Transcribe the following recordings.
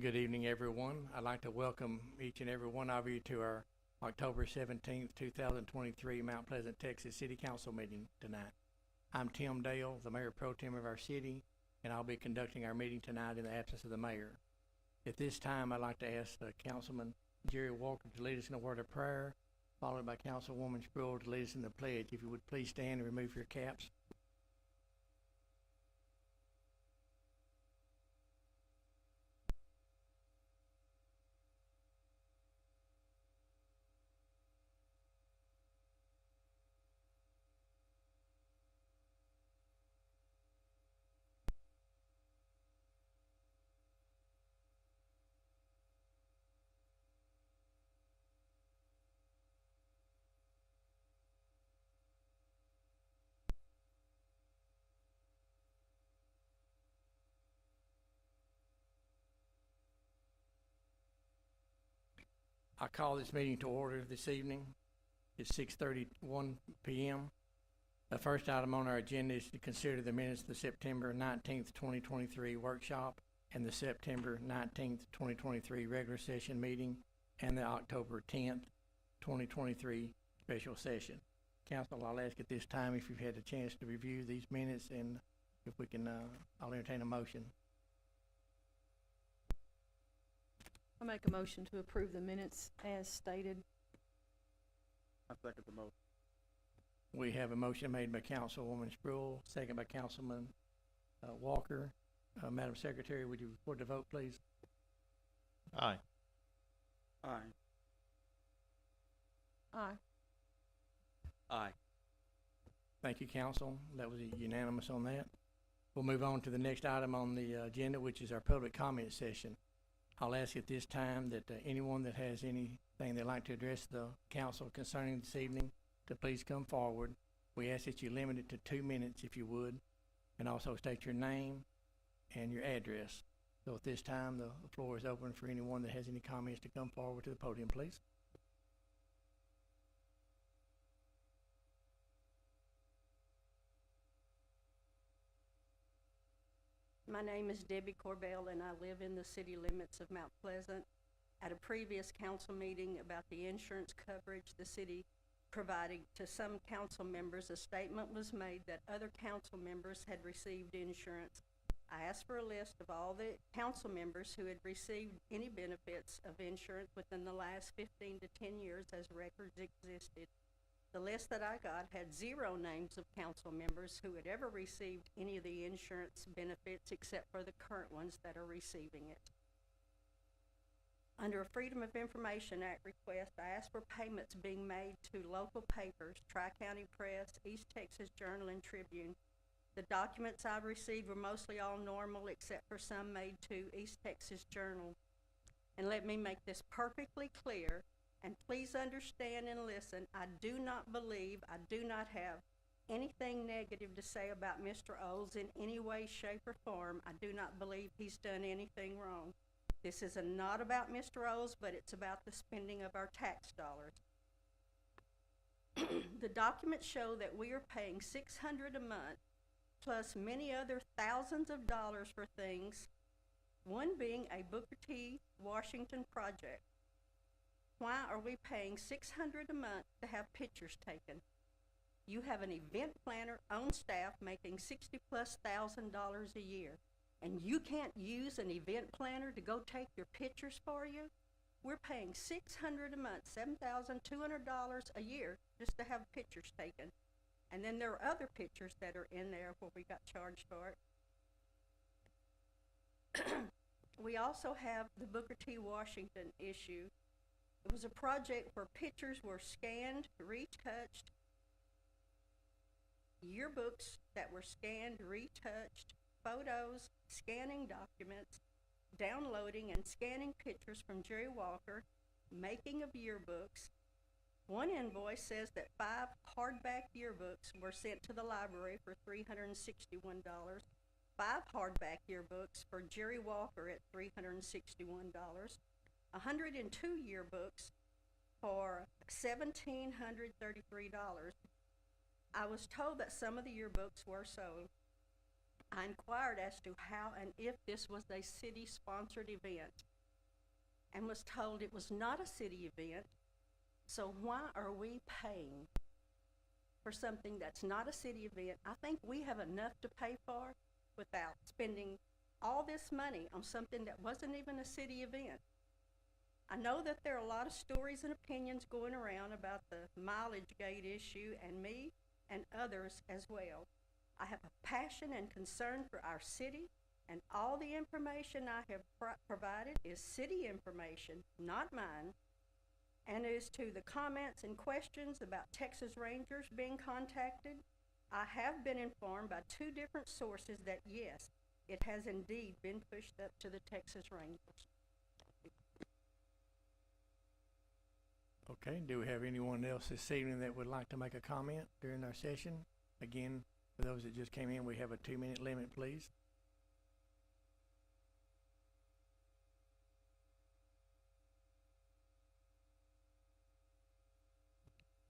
Good evening, everyone. I'd like to welcome each and every one of you to our October 17th, 2023 Mount Pleasant, Texas City Council meeting tonight. I'm Tim Dale, the Mayor Pro Tem of our city, and I'll be conducting our meeting tonight in the absence of the mayor. At this time, I'd like to ask Councilman Jerry Walker to lead us in a word of prayer, followed by Councilwoman Sproul to lead us in the pledge. If you would please stand and remove your caps. I call this meeting to order this evening. It's 6:31 p.m. The first item on our agenda is to consider the minutes of the September 19th, 2023 workshop and the September 19th, 2023 regular session meeting and the October 10th, 2023 special session. Council, I'll ask at this time if you've had a chance to review these minutes and if we can, I'll entertain a motion. I make a motion to approve the minutes as stated. I second the motion. We have a motion made by Councilwoman Sproul, second by Councilman Walker. Madam Secretary, would you record the vote, please? Aye. Aye. Aye. Aye. Thank you, Council. That was unanimous on that. We'll move on to the next item on the agenda, which is our public comment session. I'll ask at this time that anyone that has anything they'd like to address the council concerning this evening to please come forward. We ask that you limit it to 2 minutes if you would, and also state your name and your address. So at this time, the floor is open for anyone that has any comments to come forward to the podium, please. My name is Debbie Corbell, and I live in the city limits of Mount Pleasant. At a previous council meeting about the insurance coverage the city provided to some council members, a statement was made that other council members had received insurance. I asked for a list of all the council members who had received any benefits of insurance within the last 15 to 10 years as records existed. The list that I got had 0 names of council members who had ever received any of the insurance benefits except for the current ones that are receiving it. Under a Freedom of Information Act request, I asked for payments being made to local papers, Tri-County Press, East Texas Journal, and Tribune. The documents I received were mostly all normal except for some made to East Texas Journal. And let me make this perfectly clear, and please understand and listen, I do not have anything negative to say about Mr. Oles in any way, shape, or form. I do not believe he's done anything wrong. This is not about Mr. Oles, but it's about the spending of our tax dollars. The documents show that we are paying $600 a month, plus many other thousands of dollars for things, one being a Booker T. Washington project. Why are we paying $600 a month to have pictures taken? You have an event planner on staff making $60,000+ a year, and you can't use an event planner to go take your pictures for you? We're paying $600 a month, $7,200 a year just to have pictures taken. And then there are other pictures that are in there where we got charged for it. We also have the Booker T. Washington issue. It was a project where pictures were scanned, retouched, yearbooks that were scanned, retouched, photos, scanning documents, downloading and scanning pictures from Jerry Walker, making of yearbooks. One invoice says that 5 hardback yearbooks were sent to the library for $361, 5 hardback yearbooks for Jerry Walker at $361, 102 yearbooks for $1,733. I was told that some of the yearbooks were sold. I inquired as to how and if this was a city-sponsored event and was told it was not a city event, so why are we paying for something that's not a city event? I think we have enough to pay for without spending all this money on something that wasn't even a city event. I know that there are a lot of stories and opinions going around about the mileage gate issue, and me and others as well. I have a passion and concern for our city, and all the information I have provided is city information, not mine. And as to the comments and questions about Texas Rangers being contacted, I have been informed by 2 different sources that yes, it has indeed been pushed up to the Texas Rangers. Okay, do we have anyone else this evening that would like to make a comment during our session? Again, for those that just came in, we have a 2-minute limit, please.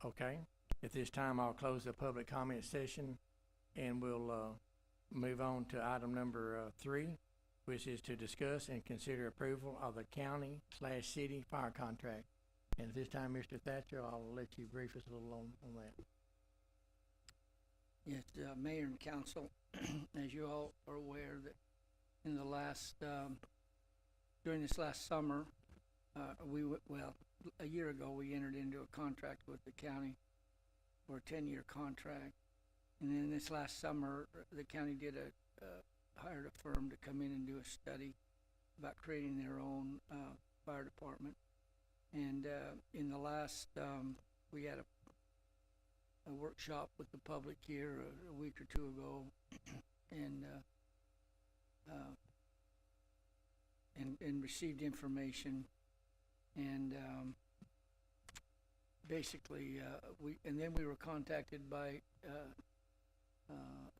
Okay, at this time, I'll close the public comment session, and we'll move on to item number 3, which is to discuss and consider approval of the county/city fire contract. And at this time, Mr. Thatcher, I'll let you brief us a little on that. Yes, Mayor and Council, as you all are aware, that in the last, during this last summer, a year ago, we entered into a contract with the county for a 10-year contract. And then this last summer, the county hired a firm to come in and do a study about creating their own fire department. And in the last, we had a workshop with the public here a week or 2 ago, and received information, and basically we were contacted by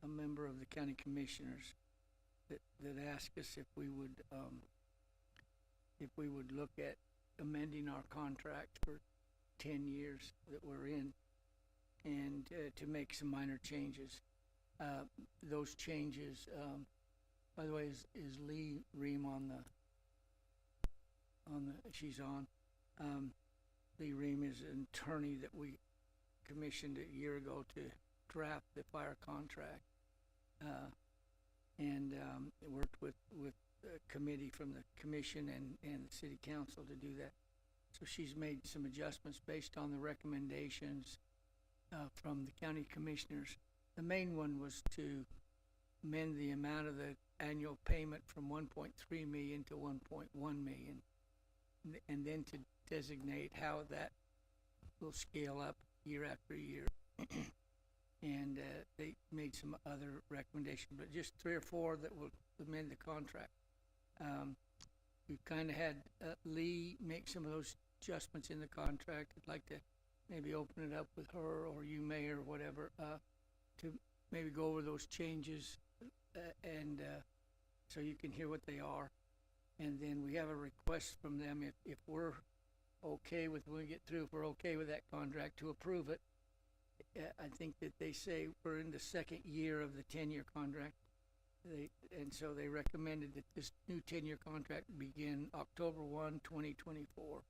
a member of the county commissioners that asked us if we would look at amending our contract for 10 years that we're in, and to make some minor changes. Those changes, by the way, is Lee Ream she's on. Lee Ream is an attorney that we commissioned a year ago to draft the fire contract, and worked with a committee from the commission and the city council to do that. So she's made some adjustments based on the recommendations from the county commissioners. The main one was to amend the amount of the annual payment from 1.3 million to 1.1 million, and then to designate how that will scale up year after year. And they made some other recommendations, but just 3 or 4 that will amend the contract. We've kind of had Lee make some of those adjustments in the contract. I'd like to maybe open it up with her or you, Mayor, or whatever, to maybe go over those changes, and so you can hear what they are. And then we have a request from them, if we're okay with, when we get through, if we're okay with that contract, to approve it. I think that they say we're in the 2nd year of the 10-year contract. And so they recommended that this new 10-year contract begin October 1, 2024.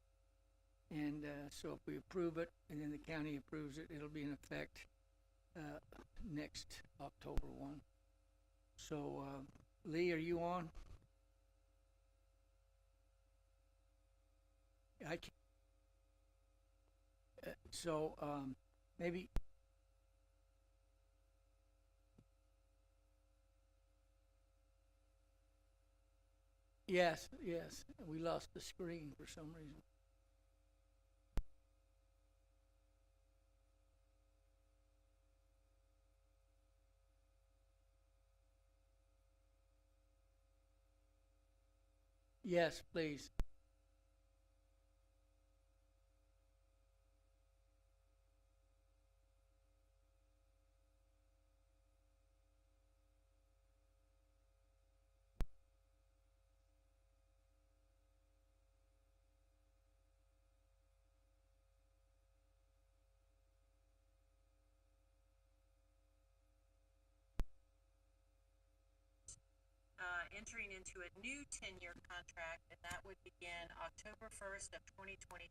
And so if we approve it and then the county approves it, it'll be in effect next October 1. So Lee, are you on? I can. Maybe. Yes, we lost the screen for some reason. Yes, please. entering into a new 10-year contract, and that would begin October 1st of 2024.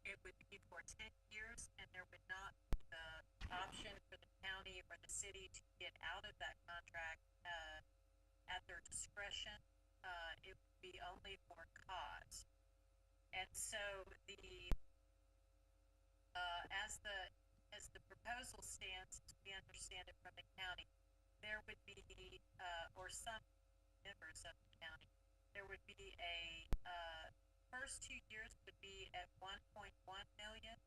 It would be for 10 years, and there would not be the option for the county or the city to get out of that contract at their discretion. It would be only for cause. And so as the proposal stands, as we understand it from the county, there would be, or some members of the county, there would be a, first 2 years would be at $1.1 million,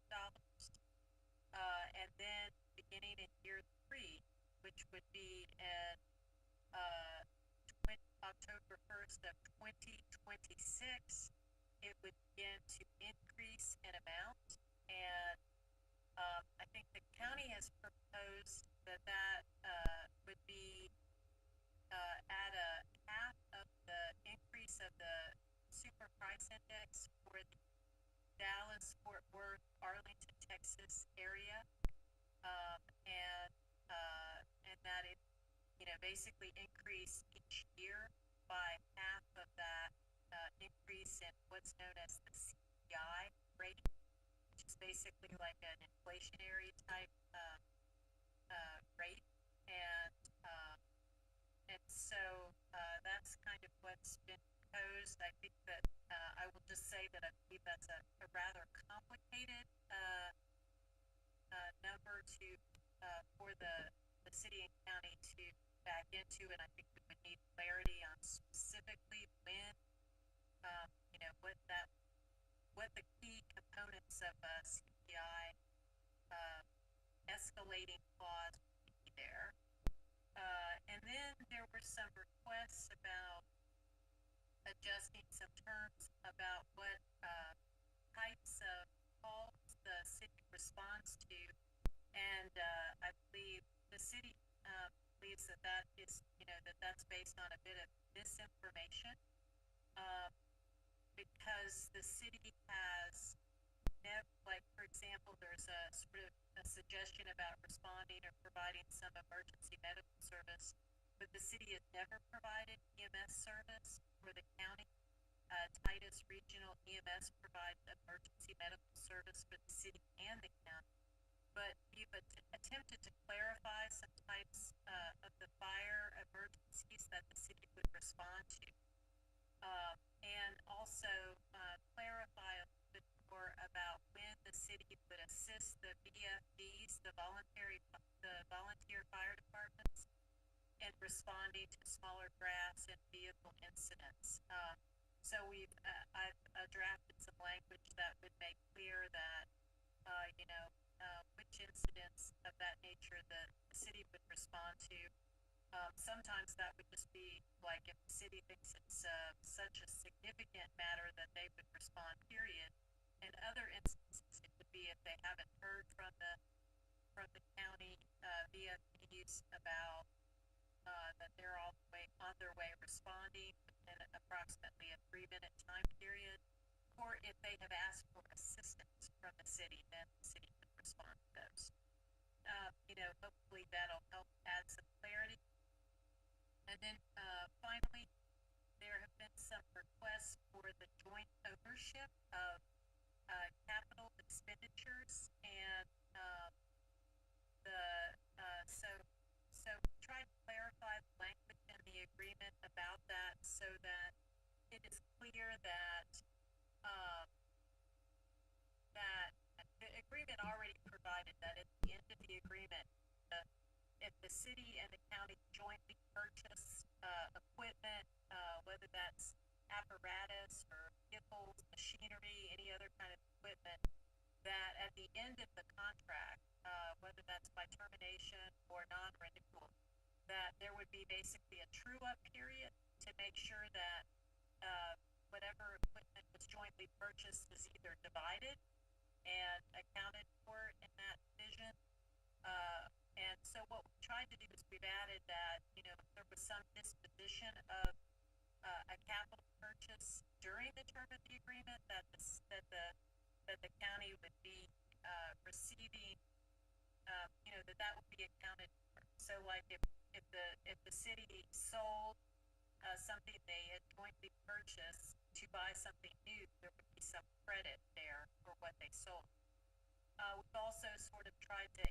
and then beginning in year 3, which would be at, October 1st of 2026, it would begin to increase in amount, and I think the county has proposed that would be at a half of the increase of the super price index for the Dallas, Fort Worth, Arlington, Texas area, and that it, basically increase each year by half of that increase in what's known as the CPI rate, which is basically like an inflationary type rate, and so that's kind of what's been proposed. I think that I will just say that I believe that's a rather complicated number to for the city and county to back into, and I think we would need clarity on specifically when, what the key components of a CPI escalating clause would be there. And then there were some requests about adjusting some terms about what types of calls the city responds to, and I believe the city believes that is, that's based on a bit of misinformation, because the city has never, like, for example, there's a sort of a suggestion about responding or providing some emergency medical service, but the city has never provided EMS service for the county. Titus Regional EMS provides emergency medical service for the city and the county, but we've attempted to clarify some types of the fire emergencies that the city would respond to, and also clarify a little bit more about when the city would assist the VFDs, the volunteer fire departments, in responding to smaller grass and vehicle incidents. So I've drafted some language that would make clear that, which incidents of that nature that the city would respond to. Sometimes that would just be like if the city thinks it's such a significant matter that they would respond, period. In other instances, it would be if they haven't heard from the county VFDs about that they're all on their way responding in approximately a 3-minute time period, or if they have asked for assistance from the city, then the city would respond to those. Hopefully that'll help add some clarity. And then finally, there have been some requests for the joint ownership of capital expenditures, and so try to clarify the language in the agreement about that so that it is clear that that the agreement already provided that at the end of the agreement, if the city and the county jointly purchase equipment, whether that's apparatus or vehicles, machinery, any other kind of equipment, that at the end of the contract, whether that's by termination or non-renewal, that there would be basically a true-up period to make sure that whatever equipment was jointly purchased is either divided and accounted for in that division. And so what we've tried to do is we've added that, if there was some disposition of a capital purchase during the term of the agreement, that the county would be receiving, that would be accounted for. So like if the city sold something they had jointly purchased to buy something new, there would be some credit there for what they sold. We've also sort of tried to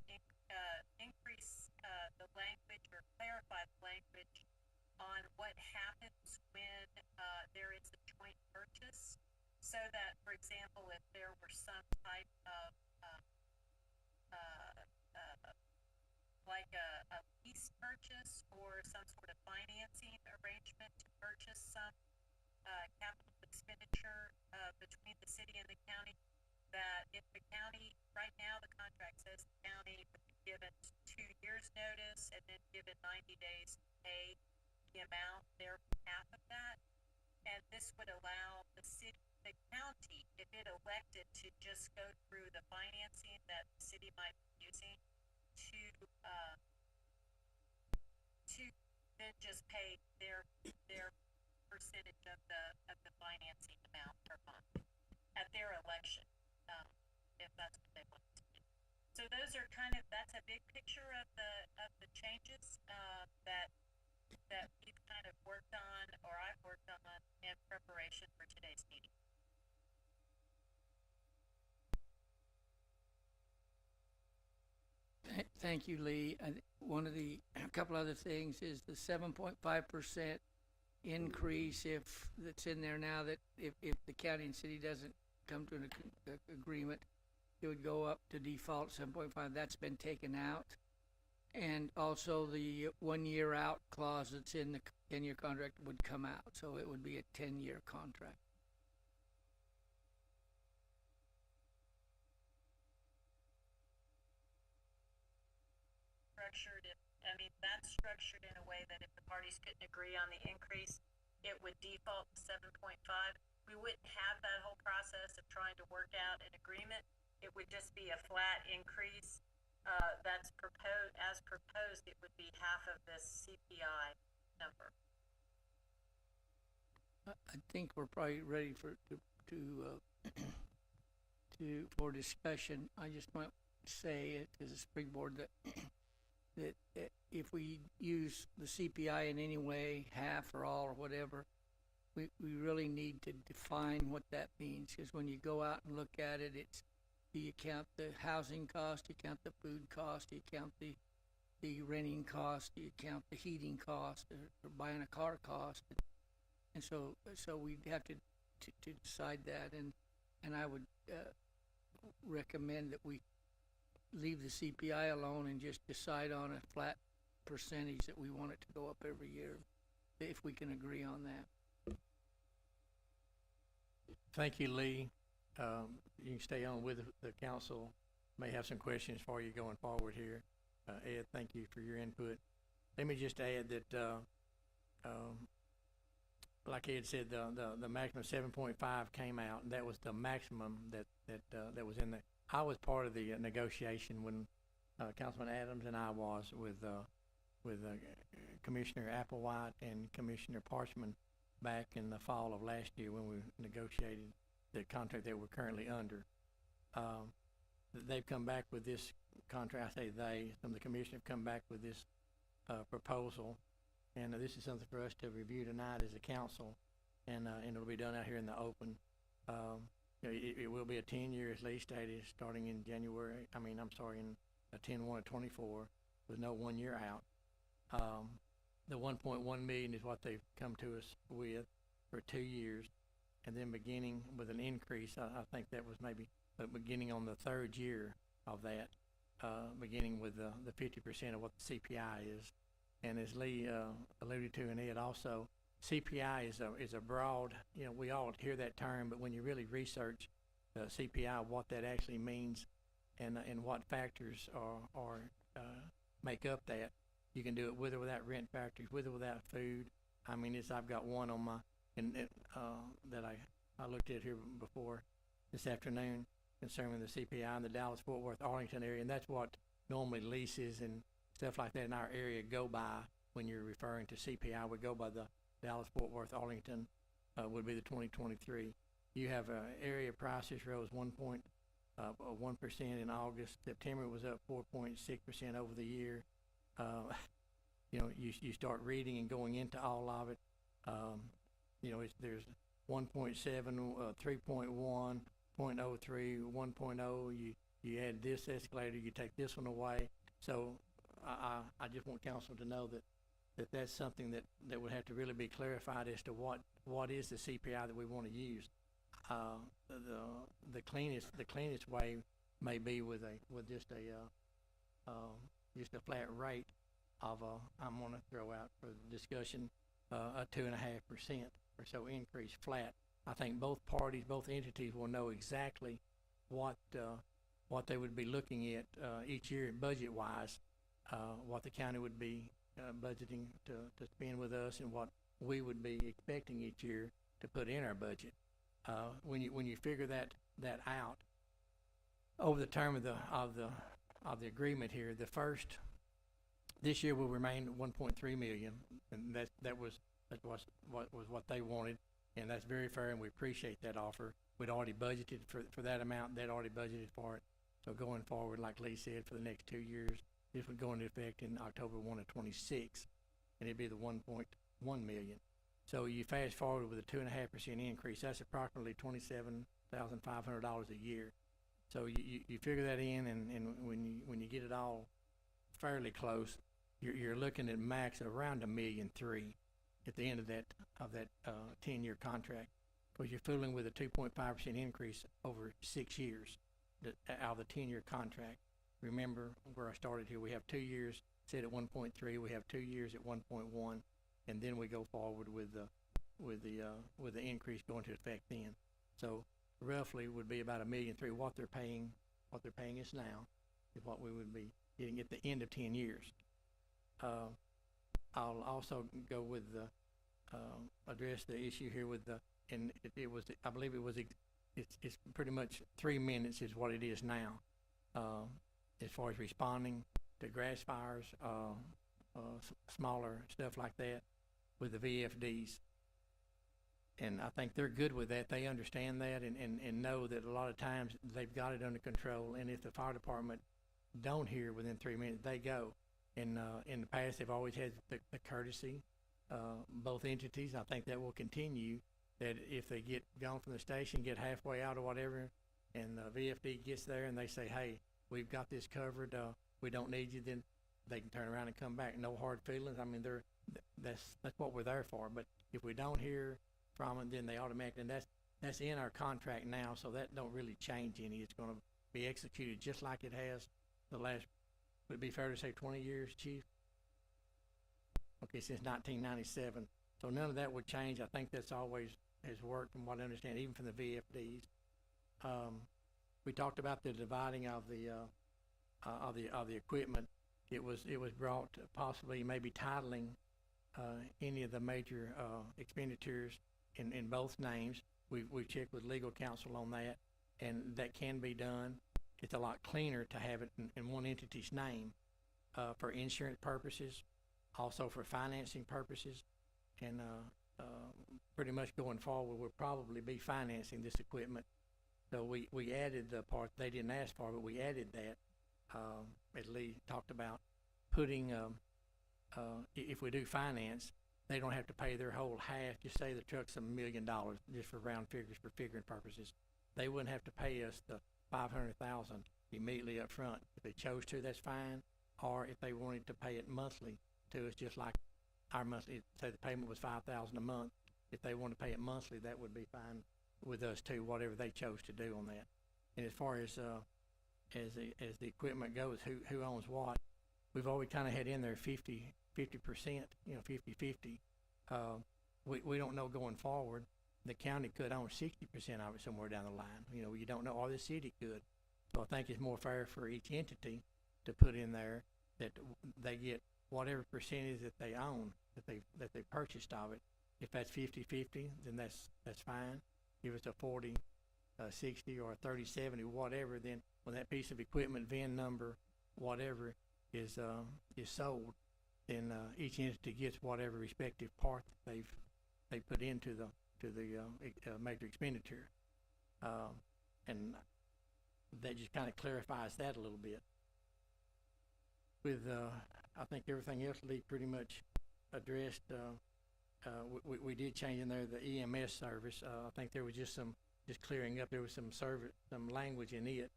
increase the language or clarify the language on what happens when there is a joint purchase, so that, for example, if there were some type of like a lease purchase or some sort of financing arrangement to purchase some capital expenditure between the city and the county, that if the county, right now the contract says the county would be given 2 years notice and then given 90 days to pay the amount, therefore half of that. And this would allow the city, the county, if it elected to just go through the financing that the city might be using to then just pay their percentage of the financing amount per month at their election, if that's what they want to do. So those are that's a big picture of the changes that we've kind of worked on, or I've worked on in preparation for today's meeting. Thank you, Lee. A couple other things is the 7.5% increase that's in there now, that if the county and city doesn't come to an agreement, it would go up to default 7.5. That's been taken out. And also the 1 year out clause that's in the 10-year contract would come out. So it would be a 10-year contract. That's structured in a way that if the parties couldn't agree on the increase, it would default to 7.5. We wouldn't have that whole process of trying to work out an agreement. It would just be a flat increase that's proposed. As proposed, it would be half of this CPI number. I think we're probably ready for discussion. I just might say it as a springboard that if we use the CPI in any way, half or all or whatever, we really need to define what that means, because when you go out and look at it, it's, do you count the housing cost, do you count the food cost, do you count the renting cost, do you count the heating cost, or buying a car cost? And so we'd have to decide that, and I would recommend that we leave the CPI alone and just decide on a flat percentage that we want it to go up every year, if we can agree on that. Thank you, Lee. You can stay on with the council. May have some questions for you going forward here. Ed, thank you for your input. Let me just add that, like Ed said, the maximum 7.5 came out, and that was the maximum that was in there. I was part of the negotiation when Councilman Adams and I was with Commissioner Applewhite and Commissioner Parchman back in the fall of last year when we negotiated the contract that we're currently under. They've come back with this contract. I say they, some of the commissioners have come back with this proposal, and this is something for us to review tonight as a council, and it'll be done out here in the open. It will be a 10-year, as Lee stated, starting in in 10/1 of 24, with no 1 year out. The 1.1 million is what they've come to us with for 2 years, and then beginning with an increase. I think that was maybe beginning on the third year of that, beginning with the 50% of what the CPI is. And as Lee alluded to, and Ed also, CPI is a broad, we all hear that term, but when you really research CPI, what that actually means, and what factors are make up that, you can do it with or without rent factors, with or without food. I've got one on my that I looked at here before this afternoon concerning the CPI in the Dallas-Fort Worth Arlington area, and that's what normally leases and stuff like that in our area go by when you're referring to CPI. We go by the Dallas-Fort Worth Arlington would be the 2023. You have area prices rose 1% in August. September was up 4.6% over the year. You start reading and going into all of it. You know, there's 1.7, 3.1, 0.03, 1.0, you add this escalator, you take this one away. So I just want council to know that's something that would have to really be clarified as to what is the CPI that we want to use. The cleanest way may be with just a flat rate of I'm going to throw out for discussion a 2.5% or so increase flat. I think both entities will know exactly what they would be looking at each year budget wise, what the county would be budgeting to spend with us, and what we would be expecting each year to put in our budget. When you figure that out over the term of the agreement here, this year will remain 1.3 million, and that was what they wanted, and that's very fair, and we appreciate that offer. We'd already budgeted for that amount. They'd already budgeted for it. So going forward, like Lee said, for the next 2 years, this would go into effect in October 1 of 26, and it'd be the 1.1 million. So you fast forward with a 2.5% increase, that's approximately $27,500 a year. So you figure that in, and when you get it all fairly close, you're looking at max around $1.3 million at the end of that 10-year contract, because you're fooling with a 2.5% increase over 6 years out of the 10-year contract. Remember where I started here. We have 2 years set at 1.3. We have 2 years at 1.1, and then we go forward with the increase going to effect then. So roughly would be about $1.3 million. What they're paying us now is what we would be getting at the end of 10 years. I'll also go with address the issue here with I believe it's pretty much 3 minutes is what it is now, as far as responding to grass fires, smaller stuff like that with the VFDs. And I think they're good with that. They understand that and know that a lot of times they've got it under control. And if the fire department don't hear within 3 minutes, they go. And in the past, they've always had the courtesy, both entities. I think that will continue, that if they get gone from the station, get halfway out or whatever, and the VFD gets there and they say, hey, we've got this covered, we don't need you, then they can turn around and come back. No hard feelings. I mean, that's what we're there for. But if we don't hear from them, then they automatically, and that's in our contract now, so that don't really change any. It's going to be executed just like it has the last, would it be fair to say 20 years, Chief? Okay, since 1997. So none of that would change. I think that's always has worked from what I understand, even from the VFDs. We talked about the dividing of the equipment. It was brought possibly maybe titling any of the major expenditures in both names. We've checked with legal counsel on that, and that can be done. It's a lot cleaner to have it in one entity's name for insurance purposes, also for financing purposes, and pretty much going forward, we'll probably be financing this equipment. So we added the part they didn't ask for, but we added that, as Lee talked about, putting, if we do finance, they don't have to pay their whole half. Just say the truck's $1 million, just for round figures, for figuring purposes. They wouldn't have to pay us the $500,000 immediately up front. If they chose to, that's fine. Or if they wanted to pay it monthly to us, just like our monthly, say the payment was $5,000 a month. If they want to pay it monthly, that would be fine with us too, whatever they chose to do on that. And as far as the equipment goes, who owns what, we've always kind of had in there 50%, 50-50. We don't know going forward. The county could own 60% of it somewhere down the line. You don't know, or the city could. So I think it's more fair for each entity to put in there that they get whatever percentage that they own, that they purchased of it. If that's 50-50, then that's fine. If it's a 40-60 or a 30-70, whatever, then when that piece of equipment, VIN number, whatever is sold, then each entity gets whatever respective part that they put into the major expenditure, and that just kind of clarifies that a little bit. With I think everything else Lee pretty much addressed we did change in there the EMS service. I think there was just clearing up. There was some language in it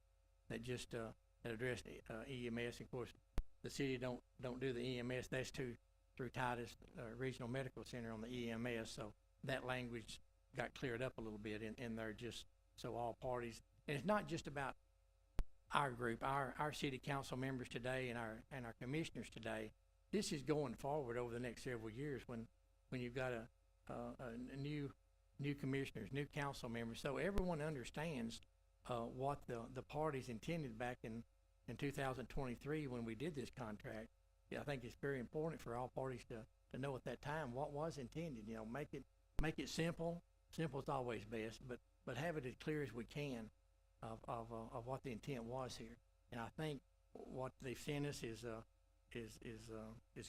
that just, that addressed, EMS. Of course, the city don't do the EMS. That's through Titus, Regional Medical Center on the EMS. So that language got cleared up a little bit in there, just so all parties, and it's not just about our group, our city council members today and our commissioners today. This is going forward over the next several years when you've got a new commissioners, new council members. So everyone understands what the parties intended back in 2023 when we did this contract. Yeah, I think it's very important for all parties to know at that time what was intended. You know, make it simple. Simple is always best, but have it as clear as we can of what the intent was here. And I think what they've sent us is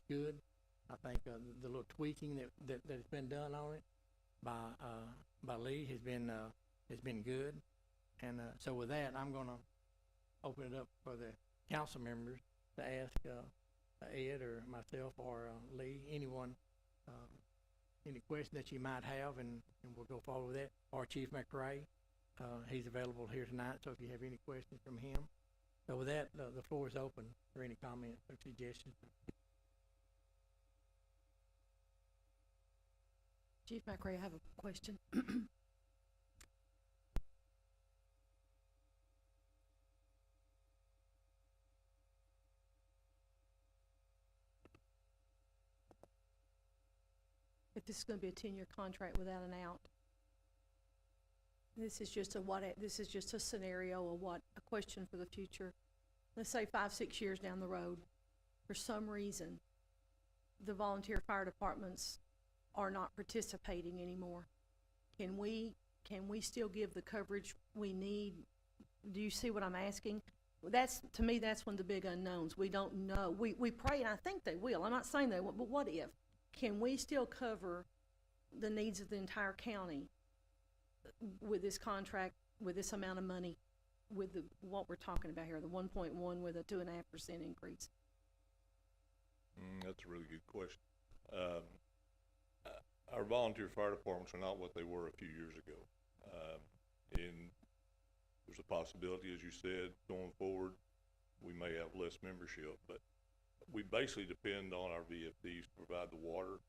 good. I think the little tweaking that's been done on it by Lee has been good. And so with that, I'm gonna open it up for the council members to ask Ed or myself or Lee, anyone, any question that you might have, and we'll go forward with that. Or Chief McRae, he's available here tonight, so if you have any questions from him. So with that, the floor is open for any comments or suggestions. Chief McRae, I have a question. If this is gonna be a 10-year contract without an out, this is just a scenario of a question for the future. Let's say 5-6 years down the road, for some reason, the volunteer fire departments are not participating anymore. Can we still give the coverage we need? Do you see what I'm asking? To me, that's one of the big unknowns. We don't know. We pray, and I think they will. I'm not saying they won't, but what if? Can we still cover the needs of the entire county with this contract, with this amount of money, with what we're talking about here, the 1.1 with a 2.5% increase? That's a really good question. Our volunteer fire departments are not what they were a few years ago. And there's a possibility, as you said, going forward, we may have less membership, but we basically depend on our VFDs to provide the water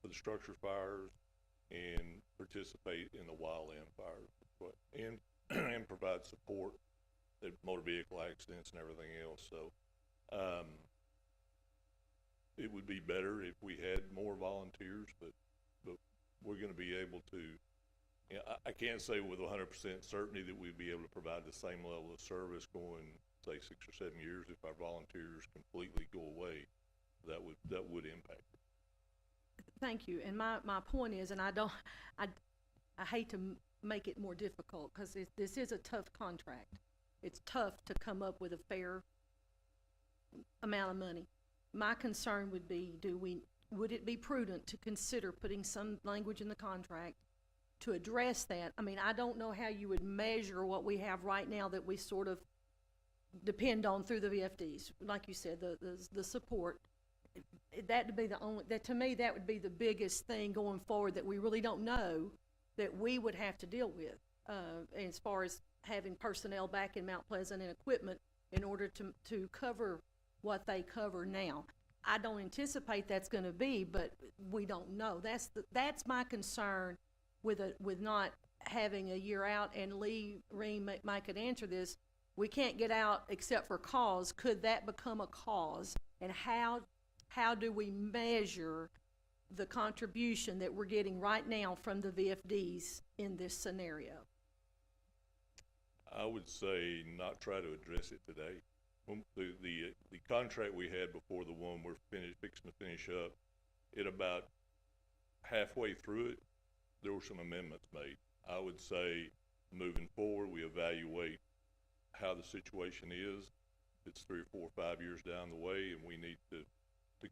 for the structure fires and participate in the wildland fires, and provide support at motor vehicle accidents and everything else. So it would be better if we had more volunteers, but we're going to be able to, you know, I can't say with 100% certainty that we'd be able to provide the same level of service going, say, 6 or 7 years. If our volunteers completely go away, that would impact it. Thank you. And my point is, and I hate to make it more difficult, because this is a tough contract. It's tough to come up with a fair amount of money. My concern would be, would it be prudent to consider putting some language in the contract to address that? I mean, I don't know how you would measure what we have right now that we sort of depend on through the VFDs. Like you said, the support. That would be to me, that would be the biggest thing going forward that we really don't know that we would have to deal with, as far as having personnel back in Mount Pleasant and equipment in order to cover what they cover now. I don't anticipate that's going to be, but we don't know. That's my concern with not having a year out. And Lee Ream might could answer this. We can't get out except for cause. Could that become a cause? And how do we measure the contribution that we're getting right now from the VFDs in this scenario? I would say not try to address it today. The contract we had before the one we're fixing to finish up, it about halfway through it, there were some amendments made. I would say moving forward, we evaluate how the situation is. It's 3 or 4 or 5 years down the way, and we need to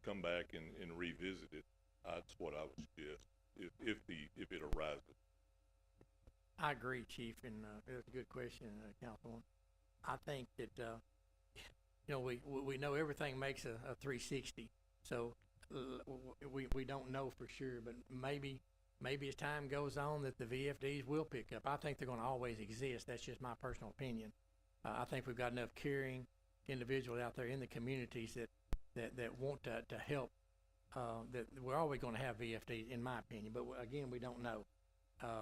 come back and revisit it. That's what I would suggest if it arises. I agree, Chief, and it was a good question, Councilman. I think that we know everything makes a 360. So we don't know for sure, but maybe as time goes on that the VFDs will pick up. I think they're gonna always exist. That's just my personal opinion. I think we've got enough caring individuals out there in the communities that want to help. That we're always gonna have VFDs, in my opinion, but again, we don't know.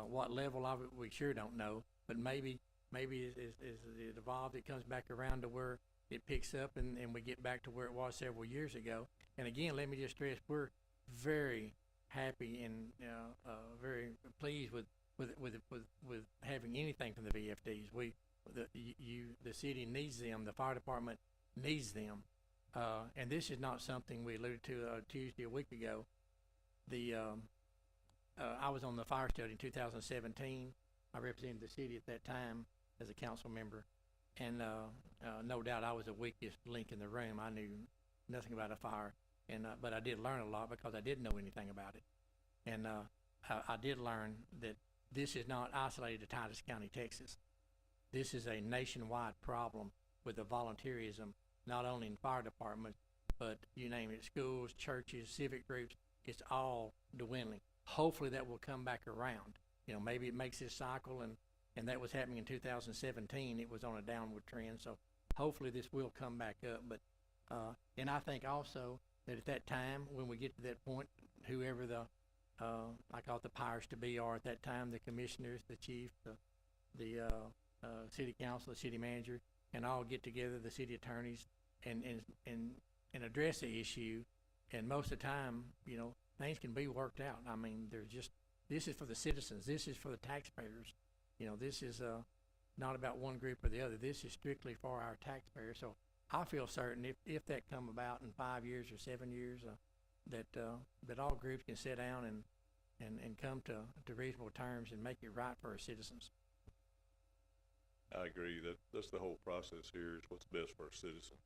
What level of it, we sure don't know, but maybe as it evolves, it comes back around to where it picks up and we get back to where it was several years ago. And again, let me just stress, we're very happy and very pleased with having anything from the VFDs. The city needs them, the fire department needs them, and this is not something we alluded to Tuesday a week ago. I was on the fire study in 2017. I represented the city at that time as a council member, and no doubt I was the weakest link in the room. I knew nothing about a fire, but I did learn a lot because I didn't know anything about it. And I did learn that this is not isolated to Titus County, Texas. This is a nationwide problem with the volunteerism, not only in fire departments, but you name it, schools, churches, civic groups. It's all dwindling. Hopefully that will come back around. You know, maybe it makes this cycle, and that was happening in 2017. It was on a downward trend, so hopefully this will come back up. But and I think also that at that time, when we get to that point, whoever I call it the powers to be are at that time, the commissioners, the chief, the city council, the city manager, and all get together, the city attorneys, and address the issue. And most of the time, you know, things can be worked out. I mean, this is for the citizens. This is for the taxpayers. You know, this is not about one group or the other. This is strictly for our taxpayers. So I feel certain if that come about in 5 years or 7 years, that all groups can sit down and come to reasonable terms and make it right for our citizens. I agree. That's the whole process here, is what's best for our citizen.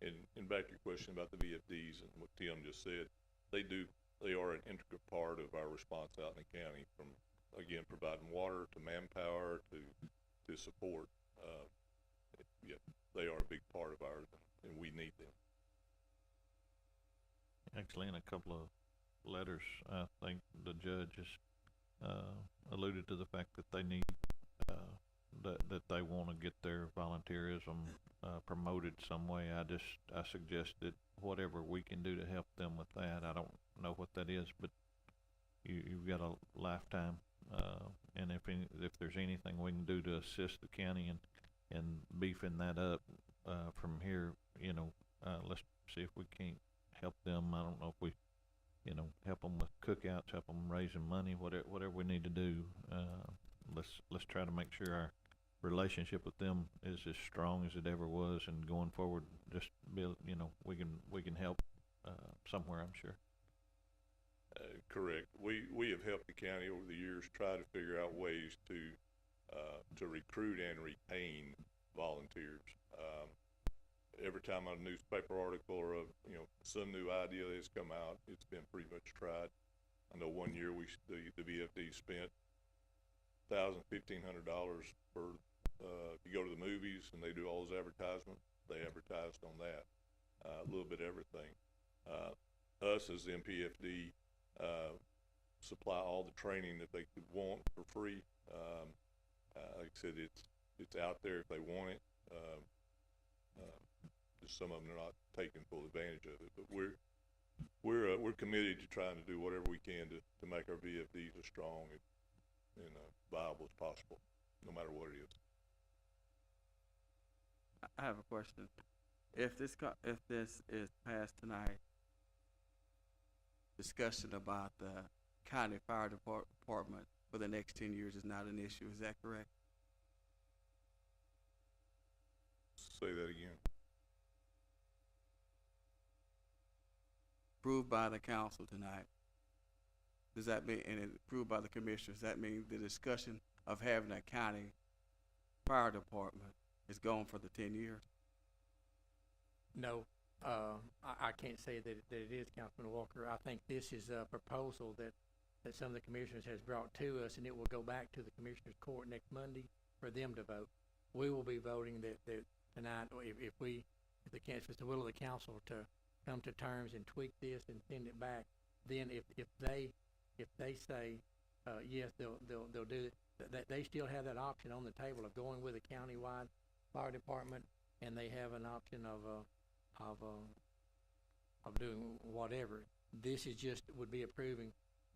And back to your question about the VFDs and what Tim just said, they are an integral part of our response out in the county, from, again, providing water to manpower to support. Yeah, they are a big part of ours, and we need them. Actually, in a couple of letters, I think the judge has alluded to the fact that they need that they want to get their volunteerism promoted some way. I suggested whatever we can do to help them with that. I don't know what that is, but you've got a lifetime, and if there's anything we can do to assist the county and beefing that up from here, you know, let's see if we can't help them. I don't know if we, you know, help them with cookouts, help them raising money, whatever we need to do. Let's try to make sure our relationship with them is as strong as it ever was, and going forward, just build, you know, we can help somewhere, I'm sure. Correct. We have helped the county over the years try to figure out ways to recruit and retain volunteers. Every time a newspaper article or some new idea has come out, it's been pretty much tried. I know one year the VFD spent $1,500 for if you go to the movies and they do all those advertisements, they advertised on that, a little bit of everything. Us as the MPFD supply all the training that they could want for free. Like I said, it's out there if they want it. Just some of them are not taking full advantage of it, but we're committed to trying to do whatever we can to make our VFDs as strong and viable as possible, no matter what it is. I have a question. If this is passed tonight, discussion about the county fire department for the next 10 years is not an issue. Is that correct? Say that again. Approved by the council tonight. Does that mean, and approved by the commissioners, does that mean the discussion of having a county fire department is going for the 10 years? No, I can't say that it is, Councilman Walker. I think this is a proposal that some of the commissioners has brought to us, and it will go back to the commissioners' court next Monday for them to vote. We will be voting that tonight, if it's the will of the council to come to terms and tweak this and send it back, then if they say, yes, they'll do it, they still have that option on the table of going with a countywide fire department, and they have an option of doing whatever. This is just, would be approving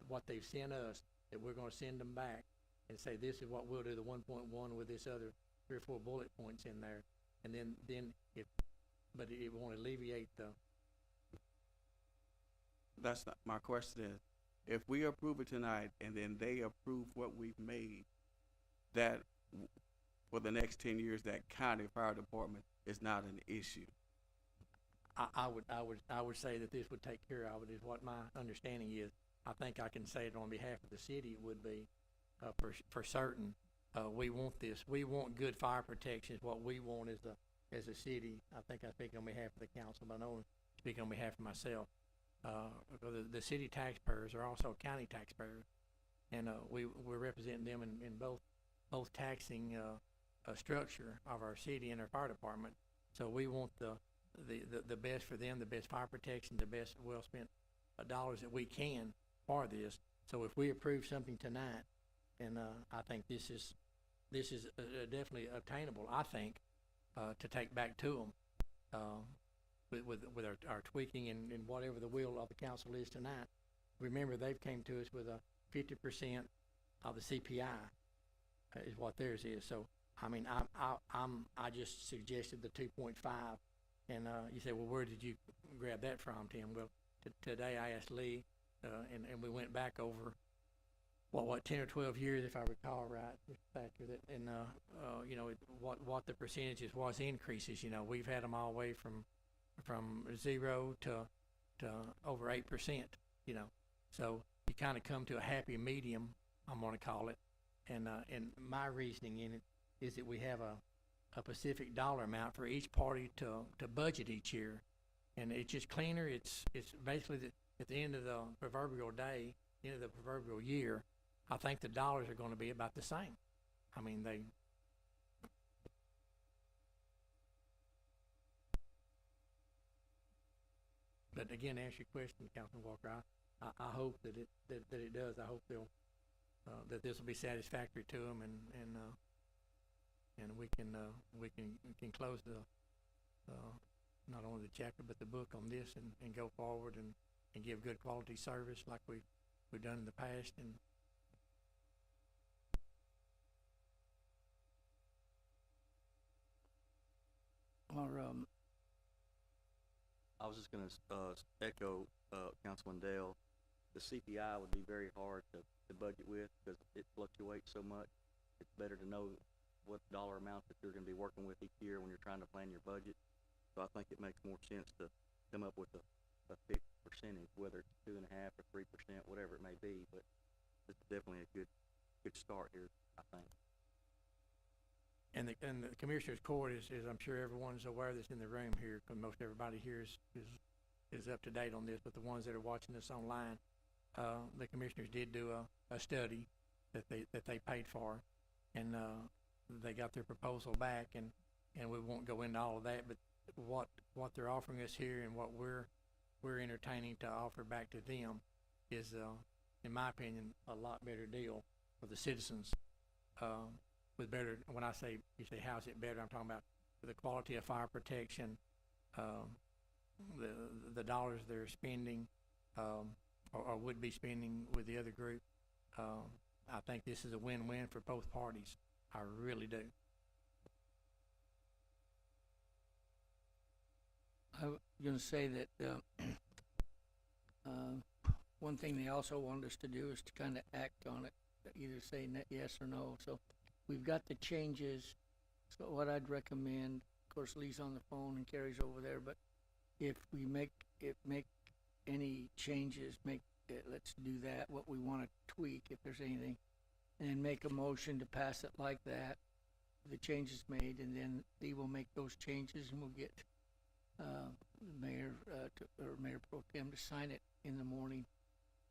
what they've sent us, that we're gonna send them back and say, this is what we'll do, the 1.1 with this other 3 or 4 bullet points in there. And then but it won't alleviate That's not, my question is, if we approve it tonight and then they approve what we've made, that for the next 10 years, that county fire department is not an issue. I would say that this would take care of it, is what my understanding is. I think I can say it on behalf of the city, it would be, for certain. We want this. We want good fire protection. Is what we want as a city. I think I speak on behalf of the council, but I know I speak on behalf of myself. The city taxpayers are also county taxpayers, and we're representing them in both taxing structure of our city and our fire department. So we want the best for them, the best fire protection, the best well spent dollars that we can for this. So if we approve something tonight, and I think this is definitely obtainable, I think, to take back to them, with our tweaking and whatever the will of the council is tonight. Remember, they've came to us with a 50% of the CPI is what theirs is. So I mean, I just suggested the 2.5, and you say, well, where did you grab that from, Tim? Well, today I asked Lee, and we went back over what 10 or 12 years, if I recall right, Mr. Thatcher, that, and you know, what the percentages was increases. You know, we've had them all the way from 0 to over 8%. You know, so you kind of come to a happy medium, I'm going to call it, and my reasoning in it is that we have a specific dollar amount for each party to budget each year, and it's just cleaner. It's basically at the end of the proverbial day, end of the proverbial year, I think the dollars are going to be about the same. I mean, but again, to answer your question, Councilman Walker, I hope that it does. I hope that this will be satisfactory to them, and we can close the not only the chapter but the book on this, and go forward and give good quality service like we've done in the past. And I was just gonna echo Councilman Dale. The CPI would be very hard to budget with because it fluctuates so much. It's better to know what dollar amount that you're gonna be working with each year when you're trying to plan your budget. So I think it makes more sense to come up with a fixed percentage, whether it's 2.5% or 3%, whatever it may be. But it's definitely a good start here, I think. And the Commissioners Court is I'm sure everyone's aware that's in the room here, because most everybody here is up to date on this, but the ones that are watching this online, the Commissioners did do a study that they paid for, and they got their proposal back, and we won't go into all of that, but what they're offering us here and what we're entertaining to offer back to them is, in my opinion, a lot better deal for the citizens. With better, when I say, you say, how's it better, I'm talking about the quality of fire protection, the dollars they're spending, or would be spending with the other group. I think this is a win-win for both parties. I really do. I was going to say that one thing they also wanted us to do is to kind of act on it, either say yes or no. So we've got the changes. So what I'd recommend, of course, Lee's on the phone and Carrie's over there, but if we make any changes, let's do that, what we want to tweak, if there's anything, and make a motion to pass it like that, the changes made, and then Lee will make those changes, and we'll get Mayor Pro Tem to sign it in the morning,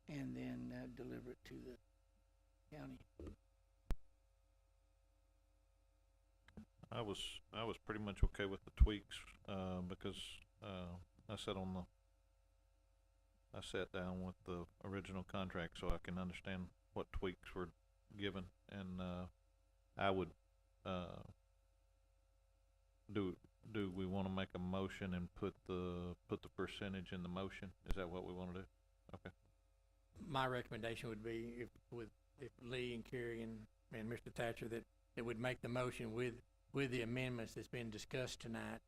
and then deliver it to the county. I was pretty much okay with the tweaks, because, I sat on I sat down with the original contract so I can understand what tweaks were given, and, I would, do we wanna make a motion and put the percentage in the motion? Is that what we wanna do? Okay. My recommendation would be if Lee and Kerry and Mr. Thatcher that would make the motion with the amendments that's been discussed tonight,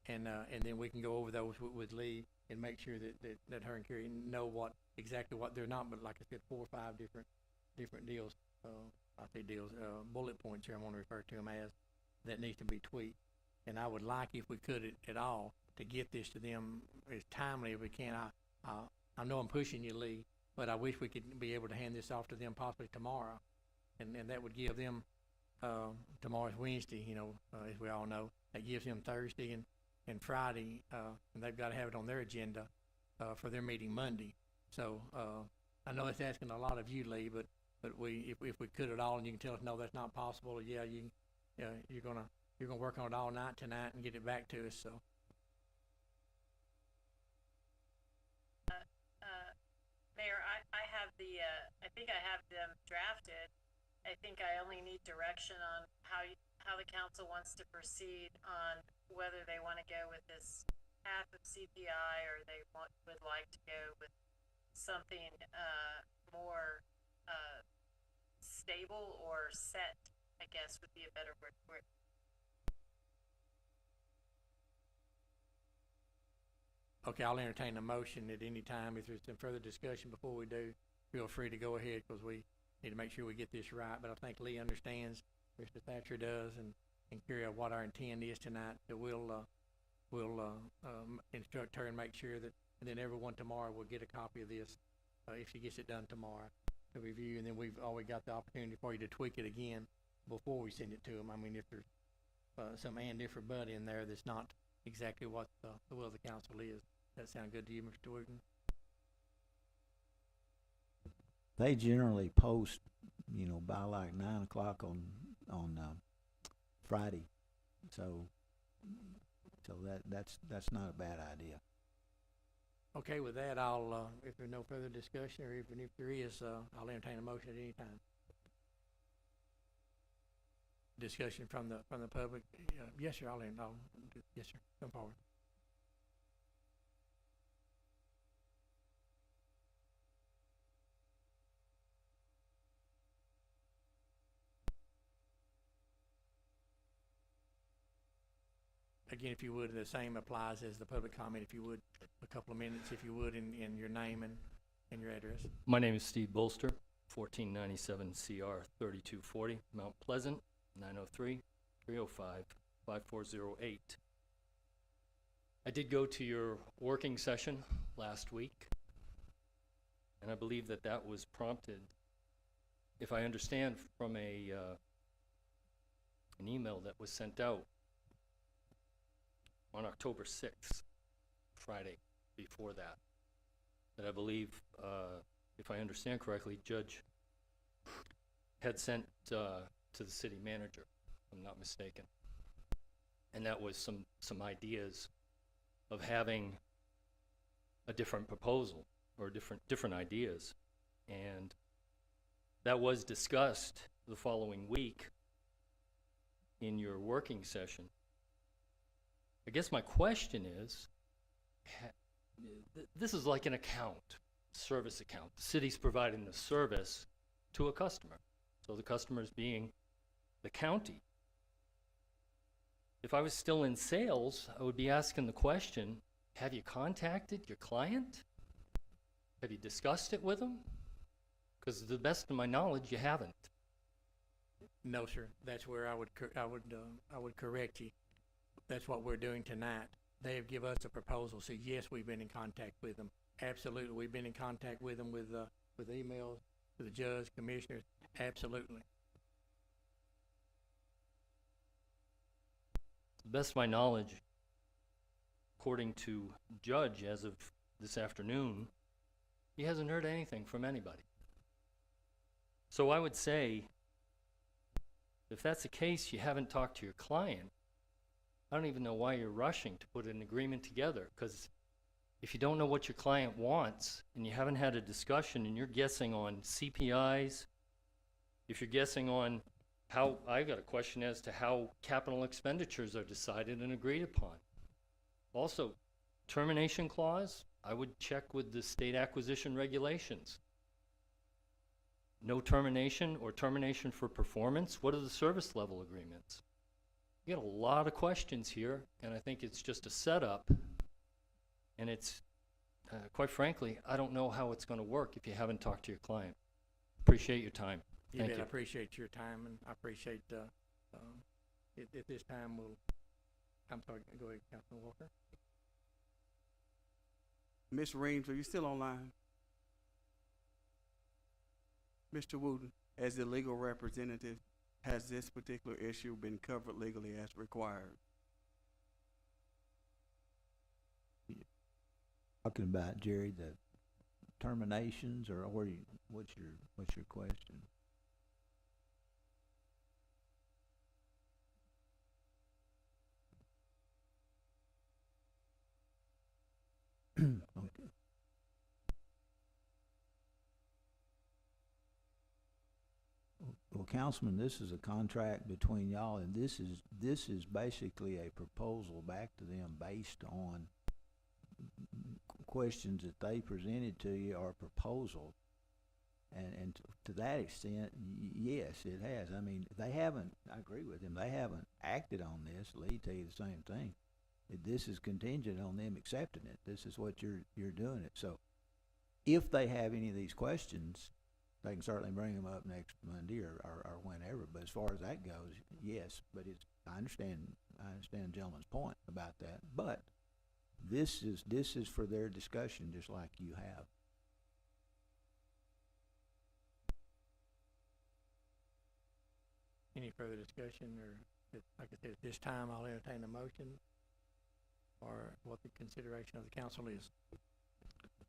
and then we can go over those with Lee and make sure that her and Kerry know exactly what they're not, but like I said, 4 or 5 different deals, bullet points here, I wanna refer to them as, that needs to be tweaked. And I would like, if we could at all, to get this to them as timely as we can. I know I'm pushing you, Lee, but I wish we could be able to hand this off to them possibly tomorrow. And that would give them, tomorrow's Wednesday, as we all know. That gives them Thursday and Friday, and they've got to have it on their agenda, for their meeting Monday. So, I know it's asking a lot of you, Lee, but if we could at all, and you can tell us, no, that's not possible, or yeah, you're gonna work on it all night tonight and get it back to us, so. Mayor, I have I think I have them drafted. I think I only need direction on how the council wants to proceed on whether they want to go with this half of CPI or they would like to go with something, more, stable or set, I guess would be a better word for it. Okay, I'll entertain a motion at any time. If there's some further discussion before we do, feel free to go ahead, because we need to make sure we get this right. But I think Lee understands, Mr. Thatcher does, and Kerry, what our intent is tonight. So we'll instruct her and make sure that, and then everyone tomorrow will get a copy of this, if she gets it done tomorrow, to review. And then we've always got the opportunity for you to tweak it again before we send it to them. I mean, if there's some and if or but in there that's not exactly what the will of the council is. That sound good to you, Mr. Wooten? They generally post, by like 9 o'clock on Friday, so that's not a bad idea. Okay, with that, I'll, if there's no further discussion, or even if there is, I'll entertain a motion at any time. Discussion from the public? Yes, sir, yes, sir, come forward. Again, if you would, the same applies as the public comment, if you would, a couple of minutes, if you would, in your name and your address. My name is Steve Bolster, 1497 CR 3240, Mount Pleasant, 903-305-5408. I did go to your working session last week, and I believe that was prompted, if I understand from an email that was sent out on October 6th, Friday, before that I believe, if I understand correctly, Judge had sent to the city manager, if I'm not mistaken. And that was some ideas of having a different proposal, or different ideas. And that was discussed the following week in your working session. I guess my question is, this is like an account, service account. The city's providing the service to a customer. So the customer's being the county. If I was still in sales, I would be asking the question, have you contacted your client? Have you discussed it with them? Because to the best of my knowledge, you haven't. No, sir. That's where I would correct you. That's what we're doing tonight. They have given us a proposal, so yes, we've been in contact with them. Absolutely, we've been in contact with them with emails, with the judge, commissioners. Absolutely. To the best of my knowledge, according to Judge, as of this afternoon, he hasn't heard anything from anybody. So I would say, if that's the case, you haven't talked to your client. I don't even know why you're rushing to put an agreement together, because if you don't know what your client wants and you haven't had a discussion and you're guessing on CPIs, if you're guessing on how, I got a question as to how capital expenditures are decided and agreed upon. Also, termination clause, I would check with the state acquisition regulations. No termination or termination for performance, what are the service level agreements? You got a lot of questions here, and I think it's just a setup. And it's, quite frankly, I don't know how it's going to work if you haven't talked to your client. Appreciate your time. Thank I you. appreciate your time, and I appreciate, at this time, I'm sorry, go ahead, Councilman Walker. Ms. Reams, are you still online? Mr. Wooten, as the legal representative, has this particular issue been covered legally as required? Talking about, Jerry, the terminations, or what's your question? Okay. Well, Councilman, this is a contract between y'all, and this is basically a proposal back to them based on questions that they presented to you, or proposal. And to that extent, yes, it has. I mean, they haven't, I agree with him, they haven't acted on this. Lee tell you the same thing. This is contingent on them accepting it. This is what you're doing it. So if they have any of these questions, they can certainly bring them up next Monday or whenever. But as far as that goes, yes. But I understand the gentleman's point about that. But this is for their discussion, just like you have. Any further discussion, or, like I said, at this time, I'll entertain a motion or what the consideration of the council is.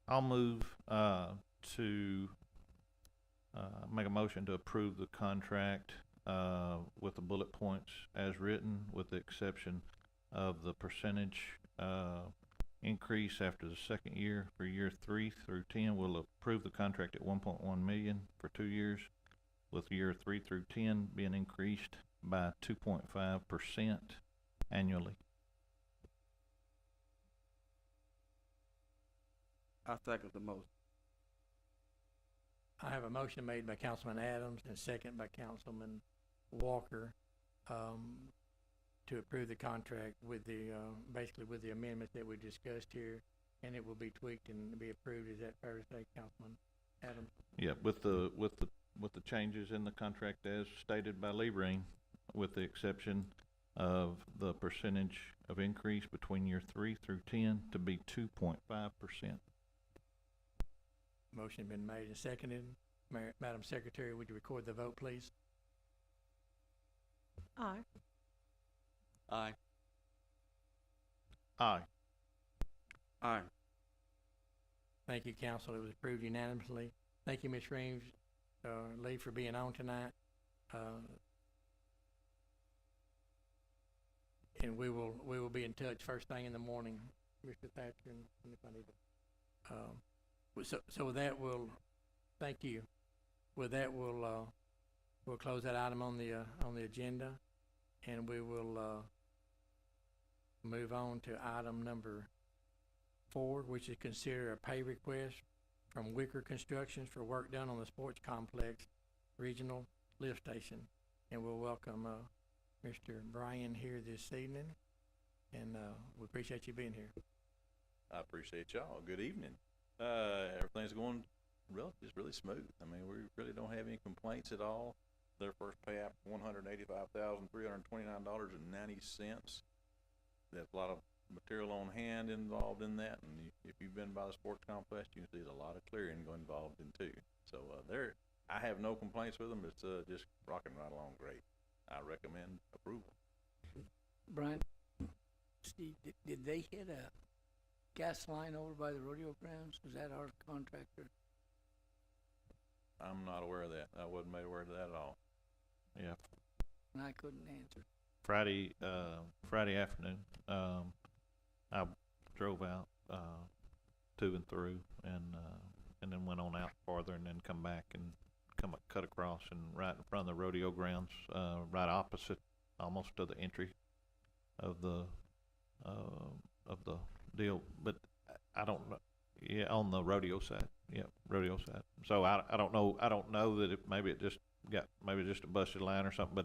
I'll move to make a motion to approve the contract with the bullet points as written, with the exception of the percentage increase after the second year for year 3 through 10. We'll approve the contract at 1.1 million for 2 years, with year 3 through 10 being increased by 2.5% annually. I second the motion. I have a motion made by Councilman Adams and second by Councilman Walker, to approve the contract with the, basically with the amendment that we discussed here, and it will be tweaked and be approved. Is that fair to say, Councilman Adams? Yeah, with the changes in the contract as stated by Lee Breen, with the exception of the percentage of increase between year 3 through 10 to be 2.5%. Motion been made and seconded. Madam Secretary, would you record the vote, please? Aye. Aye. Aye. Aye. Thank you, council. It was approved unanimously. Thank you, Ms. Reeves, Lee, for being on tonight. And we will be in touch first thing in the morning, Mr. Thatcher, and if I need to. So with that, thank you. With that, we'll close that item on the agenda, and we will move on to item number 4, which is consider a pay request from Wicker Constructions for work done on the sports complex regional lift station. And we'll welcome Mr. Bryan here this evening, and we appreciate you being here. I appreciate y'all. Good evening. Everything's going just really smooth. I mean, we really don't have any complaints at all. Their first pay app, $185,329.90. There's a lot of material on hand involved in that, and if you've been by the sports complex, you can see there's a lot of clearing involved in too. So I have no complaints with them. It's just rocking right along great. I recommend approval. Brian, Steve, did they hit a gas line over by the rodeo grounds? Was that our contractor? I'm not aware of that. I wasn't made aware of that at all. Yeah. And I couldn't answer. Friday afternoon, I drove out to and through, and then went on out farther, and then come back and cut across, and right in front of the rodeo grounds, right opposite, almost to the entry of the deal. But I don't know. Yeah, on the rodeo side. Yep, rodeo side. So I don't know that maybe it just got a busted line or something,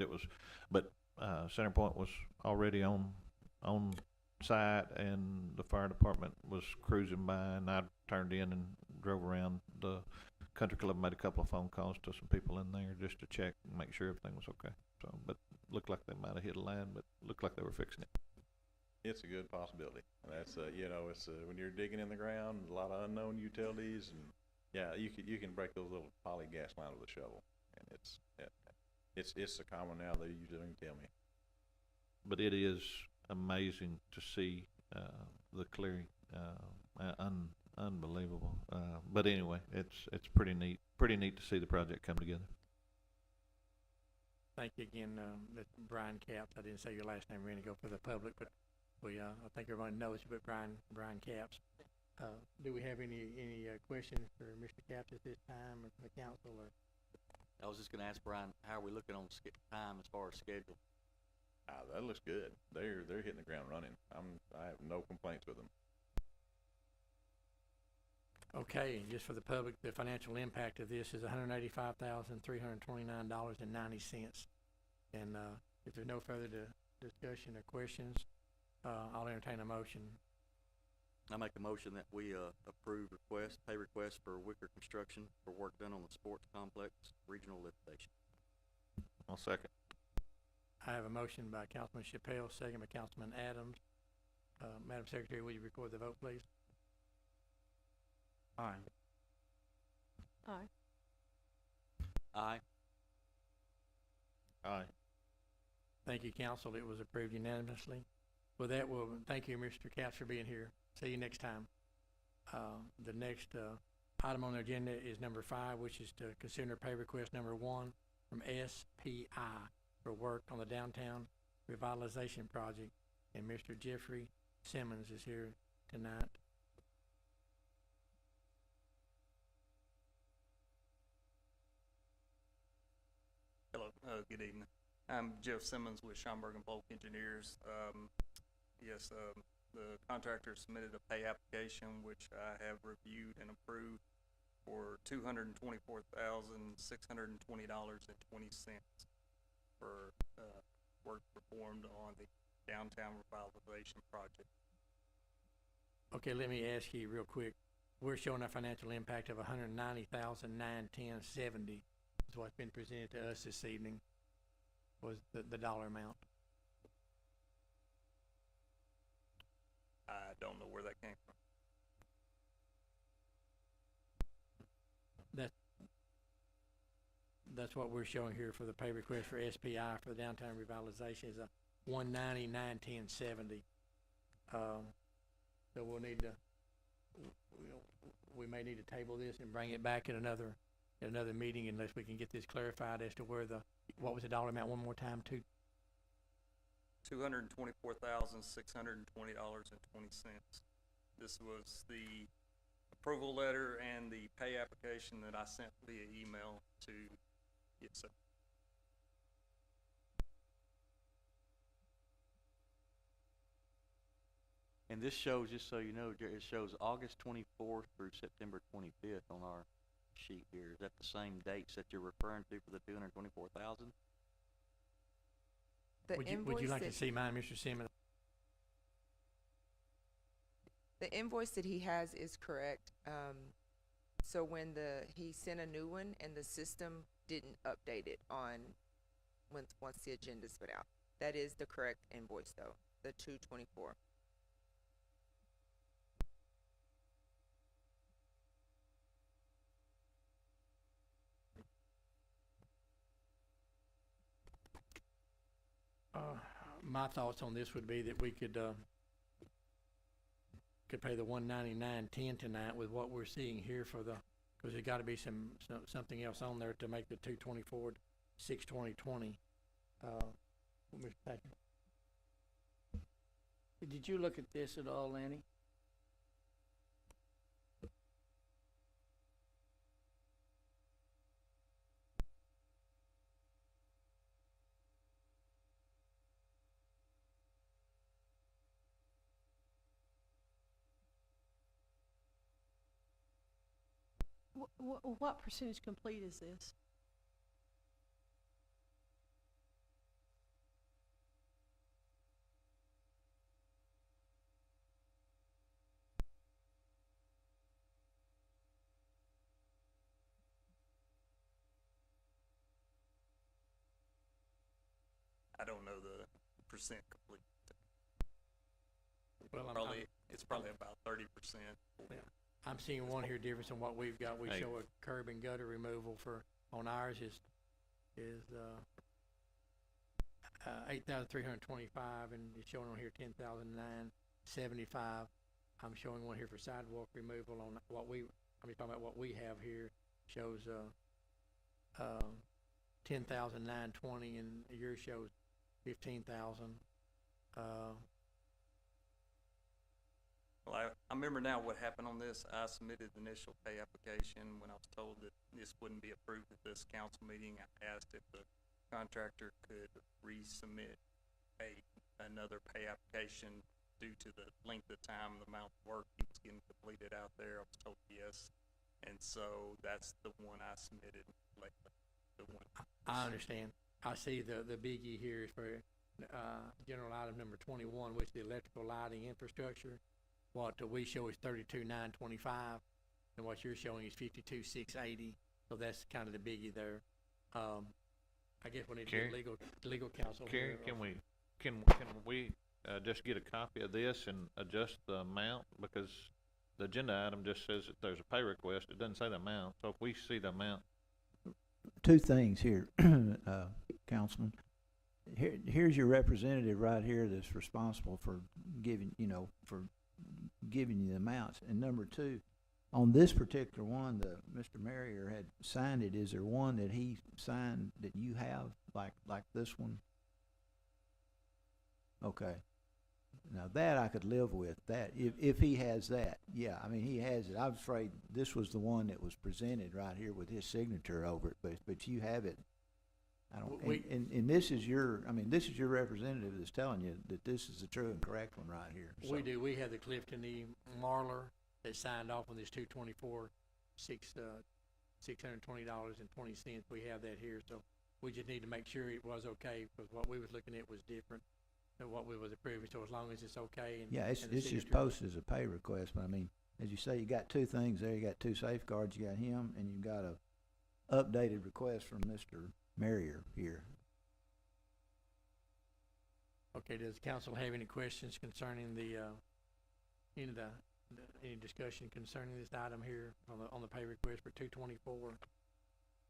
but Center Point was already on site, and the fire department was cruising by, and I turned in and drove around the country club, made a couple of phone calls to some people in there just to check and make sure everything was okay. So, but looked like they might have hit a line, but looked like they were fixing it. It's a good possibility. That's it's when you're digging in the ground, a lot of unknown utilities, and yeah, you can break those little poly gas lines with a shovel, and it's so common now that you don't even tell me. But it is amazing to see the clearing, unbelievable. But anyway, it's pretty neat to see the project come together. Thank you again, Brian Capps. I didn't say your last name a minute ago for the public, but I think everyone knows you, but Brian Capps. Do we have any questions for Mr. Capps at this time, or for the council? Or? I was just gonna ask Brian, how are we looking on time as far as schedule? That looks good. They're hitting the ground running. I have no complaints with them. Okay, and just for the public, the financial impact of this is $185,329.90. And if there's no further discussion or questions, I'll entertain a motion. I make a motion that we approve pay request for Wicker Construction for work done on the sports complex regional lift station. I'll second. I have a motion by Councilman Chappelle, second by Councilman Adams. Madam Secretary, will you record the vote, please? Aye. Aye. Aye. Aye. Thank you, council. It was approved unanimously. With that, thank you, Mr. Capps, for being here. See you next time. The next item on the agenda is number 5, which is to consider pay request number 1 from SPI for work on the downtown revitalization project. And Mr. Jeffrey Simmons is here tonight. Hello, good evening. I'm Jeff Simmons with Schomburg and Polk Engineers. The contractor submitted a pay application, which I have reviewed and approved for $224,620.20 for work performed on the downtown revitalization project. Okay, let me ask you real quick. We're showing a financial impact of $190,910.70 is what's been presented to us this evening, was the dollar amount. I don't know where that came from. That's what we're showing here for the pay request for SPI for the downtown revitalization is a $190,910.70. So we'll need to, we may need to table this and bring it back at another meeting unless we can get this clarified as to where what was the dollar amount one more time too? $224,620.20. This was the approval letter and the pay application that I sent via email to Yes, sir. And this shows, just so you know, it shows August 24th through September 25th on our sheet here. Is that the same dates that you're referring to for the 224,000? Would you like to see mine, Mr. Simmons? The invoice that he has is correct. So when he sent a new one and the system didn't update it on once the agenda's put out. That is the correct invoice though, the 224. My thoughts on this would be that we could pay the $199.10 tonight with what we're seeing here for because there's got to be something else on there to make the 224 62020. Mr. Patrick. Did you look at this at all, Lanny? What percentage complete is this? I don't know the percent complete. Well, It's probably about 30%. I'm seeing one here difference in what we've got. We Hey. show a curb and gutter removal on ours is 8,325, and it's showing on here 10,975. I'm showing one here for sidewalk removal on talking about what we have here, shows 10,920, and yours shows 15,000. Well, I remember now what happened on this. I submitted the initial pay application. When I was told that this wouldn't be approved at this council meeting, I asked if the contractor could resubmit another pay application due to the length of time and the amount of work he was getting completed out there. I was told yes. And so that's the one I submitted lately. The one. I understand. I see the biggie here is for general item number 21, which is the electrical lighting infrastructure. What we show is 32,925, and what you're showing is 52,680. So that's kind of the biggie there. I guess we need to Carrie? get legal counsel Carrie, here. can we just get a copy of this and adjust the amount? Because the agenda item just says that there's a pay request. It doesn't say the amount. So if we see the amount, Two things here, Councilman. Here's your representative right here that's responsible for giving you the amounts. And number two, on this particular one, Mr. Marrier had signed it. Is there one that he signed that you have, like this one? Okay. Now that I could live with, that, if he has that, yeah, I mean, he has it. I was afraid this was the one that was presented right here with his signature over it, but you have it. I don't, and this is your representative that's telling you that this is the true and correct one right here. So. We do. We have the Clifton E. Marler that signed off on this $620.20. We have that here, so we just need to make sure it was okay, because what we was looking at was different than what we was approving. So as long as it's okay, and yeah, it's and the just signature- posted as a pay request. But I mean, as you say, you got two things there. You got two safeguards. You got him, and you got a updated request from Mr. Marrier here. Okay, does council have any questions concerning any discussion concerning this item here on the pay request for 224,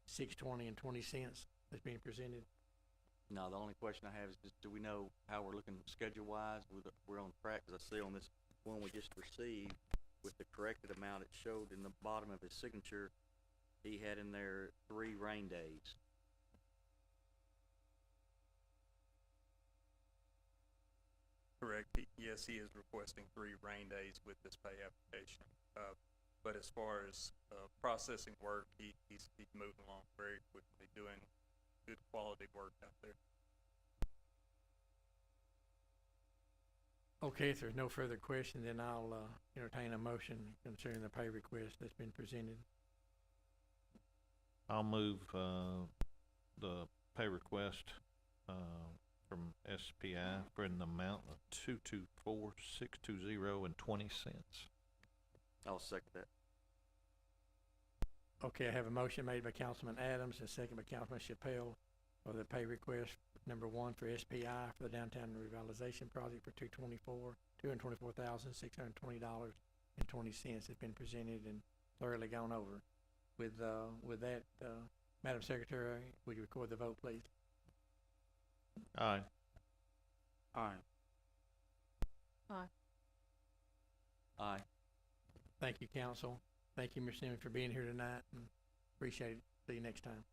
620 and 20 cents that's being presented? No, the only question I have is just, do we know how we're looking schedule-wise? We're on track, 'cause I see on this one we just received with the corrected amount, it showed in the bottom of his signature, he had in there 3 rain days. Correct. Yes, he is requesting 3 rain days with this pay application. But as far as processing work, he's moving along very quickly, doing good quality work out there. Okay, if there's no further question, then I'll entertain a motion concerning the pay request that's been presented. I'll move the pay request from SPI for an amount of 224,620.20. I'll second that. Okay, I have a motion made by Councilman Adams and second by Councilman Chappelle for the pay request number 1 for SPI for the downtown revitalization project for $224,620.20. It's been presented and thoroughly gone over. With that, Madam Secretary, would you record the vote, please? Aye. Aye. Aye. Aye. Thank you, council. Thank you, Mr. Simmons, for being here tonight, and appreciate it. See you next time.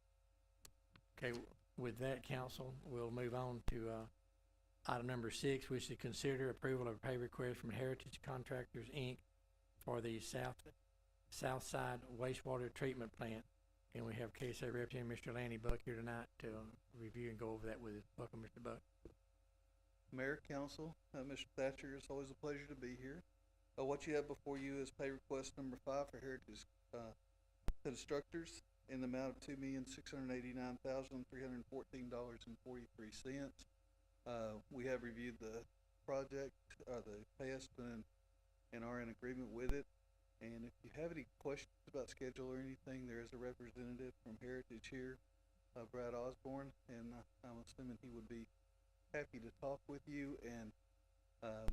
Okay, with that, council, we'll move on to item number 6, which is to consider approval of a pay request from Heritage Contractors, Inc. for the Southside Wastewater Treatment Plant. And we have KSA Representative Mr. Lanny Buck here tonight to review and go over that with us. Welcome, Mr. Buck. Mayor, Council, Mr. Thatcher, it's always a pleasure to be here. What you have before you is pay request number 5 for Heritage Constructors in the amount of $2,689,314.43. We have reviewed the project, the pay estimate, and are in agreement with it. And if you have any questions about schedule or anything, there is a representative from Heritage here, Brad Osborne, and I'm assuming he would be happy to talk with you. And I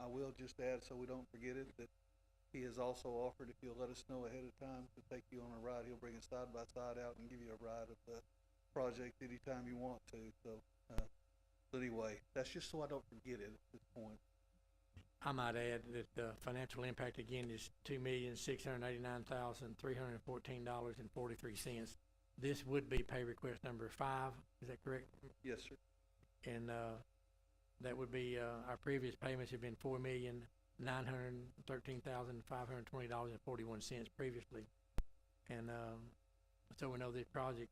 will just add, so we don't forget it, that he has also offered, if you'll let us know ahead of time, to take you on a ride. He'll bring a side-by-side out and give you a ride of the project anytime you want to. So, but anyway, that's just so I don't forget it at this point. I might add that the financial impact again is $2,689,314.43. This would be pay request number 5, is that correct? Yes, sir. And, that would be, our previous payments have been $4,913,520.41 previously. And, so we know this project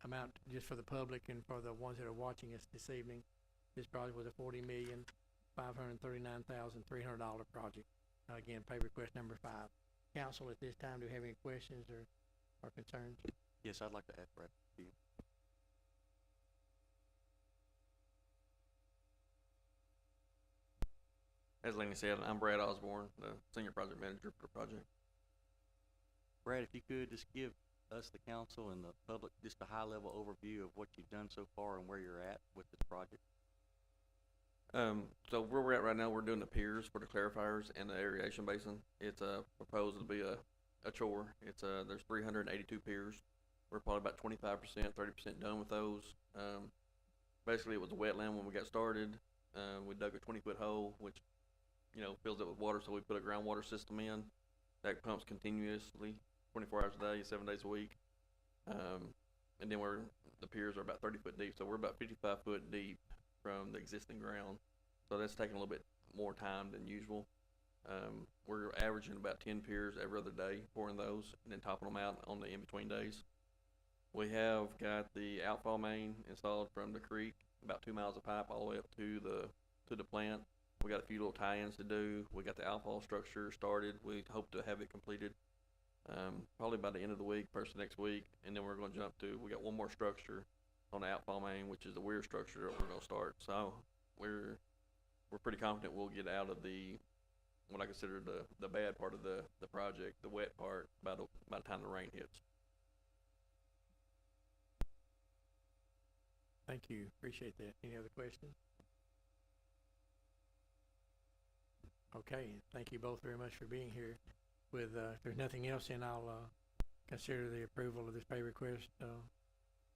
amount, just for the public and for the ones that are watching us this evening, this project was a $40,539,300 project. Again, pay request number 5. Council, at this time, do you have any questions or concerns? Yes, I'd like to add Brad to you. As Laney said, I'm Brad Osborne, the Senior Project Manager for the project. Brad, if you could just give us, the council, and the public just a high-level overview of what you've done so far and where you're at with this project. So where we're at right now, we're doing the piers for the clarifiers and the aeration basin. It's proposed to be a chore. It's there's 382 piers. We're probably about 25%, 30% done with those. Basically, it was a wetland when we got started. We dug a 20-foot hole, which fills it with water, so we put a groundwater system in that pumps continuously 24 hours a day, 7 days a week. And then the piers are about 30 foot deep, so we're about 55 foot deep from the existing ground. So that's taking a little bit more time than usual. We're averaging about 10 piers every other day, pouring those and then topping them out on the in-between days. We have got the outfall main installed from the creek, about 2 miles of pipe all the way up to the plant. We got a few little tie-ins to do. We got the outfall structure started. We hope to have it completed probably by the end of the week, first of next week, and then we're going to jump to, we got one more structure on the outfall main, which is the weir structure that we're going to start. So we're pretty confident we'll get out of what I consider the bad part of the project, the wet part, by the time the rain hits. Thank you. Appreciate that. Any other questions? Okay. Thank you both very much for being here. If there's nothing else, then I'll consider the approval of this pay request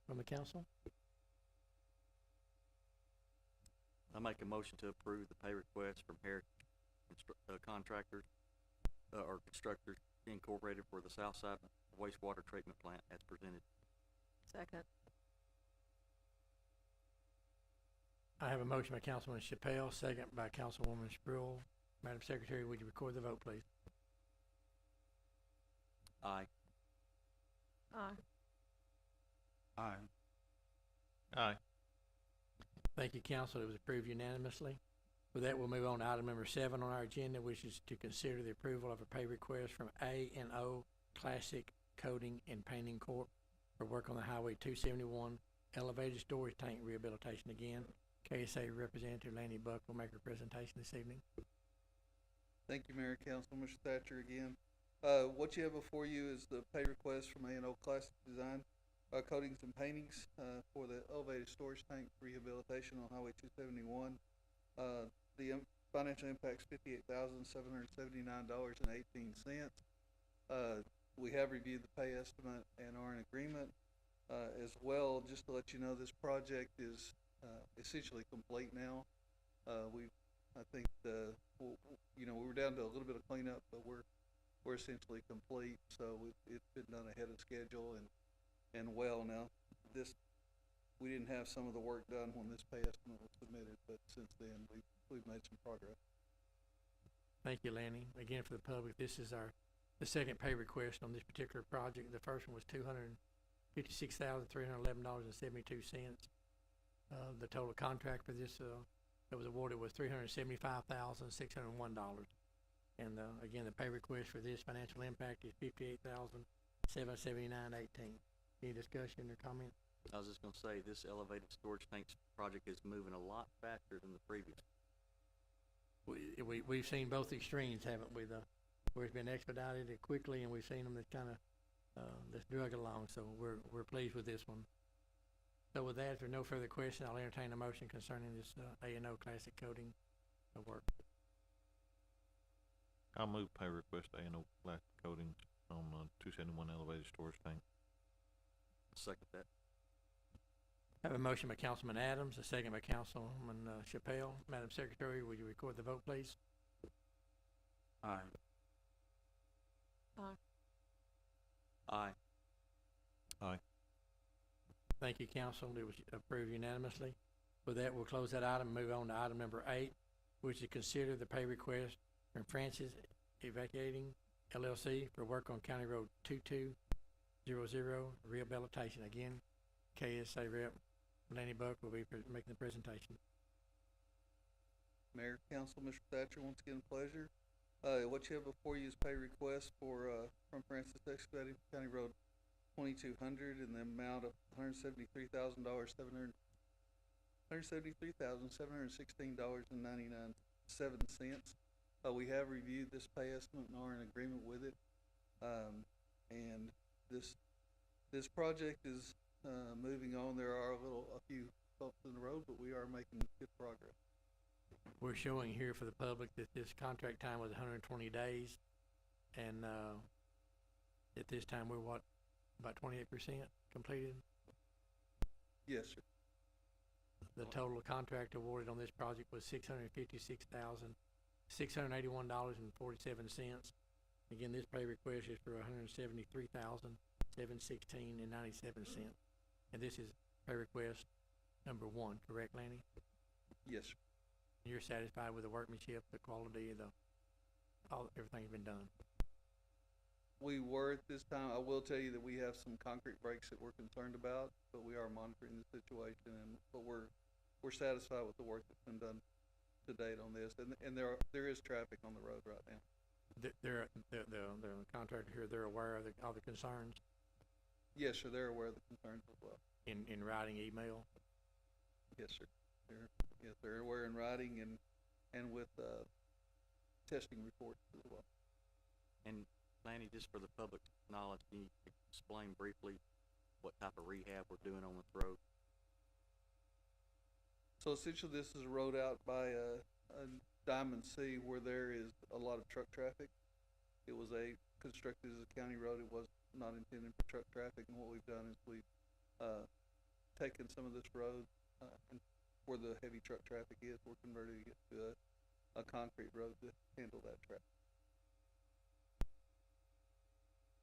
from the council. I make a motion to approve the pay request from Heritage Contractors or Constructors Incorporated for the Southside Wastewater Treatment Plant as presented. Second. I have a motion by Councilman Chappelle, second by Councilwoman Spruill. Madam Secretary, would you record the vote, please? Aye. Aye. Aye. Aye. Thank you, council. It was approved unanimously. With that, we'll move on to item number 7 on our agenda, which is to consider the approval of a pay request from A&O Classic Coating and Painting Corp. for work on the Highway 271 elevated storage tank rehabilitation. Again, KSA Representative Lanny Buck will make her presentation this evening. Thank you, Mayor and Council. Mr. Thatcher again. What you have before you is the pay request from A&O Classic Design Coatings and Paintings for the elevated storage tank rehabilitation on Highway 271. The financial impact is $58,779.18. We have reviewed the pay estimate and are in agreement. As well, just to let you know, this project is essentially complete now. I think we were down to a little bit of cleanup, but we're essentially complete. So it's been done ahead of schedule and well now. We didn't have some of the work done when this pay estimate was submitted, but since then we've made some progress. Thank you, Lanny. Again, for the public, this is the second pay request on this particular project. The first one was $256,311.72. The total contract for this that was awarded was $375,601. And again, the pay request for this financial impact is $779.18. Any discussion or comment? I was just gonna say, this elevated storage tanks project is moving a lot faster than the previous. We've seen both extremes, haven't we? Where it's been expedited and quickly, and we've seen them that kind of, that's drug along, so we're pleased with this one. So with that, if there are no further questions, I'll entertain a motion concerning this, A&O Classic Coating work. I'll move pay request A&O Classic Coatings on, 271 elevated storage tank. Second that. I have a motion by Councilman Adams, a second by Councilman Chappelle. Madam Secretary, would you record the vote, please? Aye. Aye. Aye. Aye. Thank you, council. It was approved unanimously. With that, we'll close that item and move on to item number 8, which is consider the pay request from Francis Evacuating LLC for work on County Road 2200 rehabilitation. Again, KSA Rep. Lenny Buck will be making the presentation. Mayor, Council, Mr. Thatcher, once again, pleasure. What you have before you is pay request for, from Francis Excavating County Road 2200 in the amount of $173,716.99. We have reviewed this pay estimate and are in agreement with it. And this project is moving on. There are a few bumps in the road, but we are making good progress. We're showing here for the public that this contract time was 120 days, and at this time we're about 28% completed. Yes, sir. The total contract awarded on this project was $656,681.47. Again, this pay request is for $173,716.97. And this is pay request number 1, correct, Lanny? Yes, sir. You're satisfied with the workmanship, the quality, everything's been done? We were at this time. I will tell you that we have some concrete breaks that we're concerned about, but we are monitoring the situation, but we're satisfied with the work that's been done to date on this, and there is traffic on the road right now. The contractor here, they're aware of all the concerns Yes, sir, they're aware of the concerns as well. in writing, email? Yes, sir. They're aware in writing and with testing reports as well. And Lanny, just for the public knowledge, can you explain briefly what type of rehab we're doing on this road? So essentially, this is a road out by a Diamond C where there is a lot of truck traffic. It was constructed as a county road. It was not intended for truck traffic, and what we've done is we've taken some of this road and where the heavy truck traffic is, we're converting it to a concrete road to handle that traffic.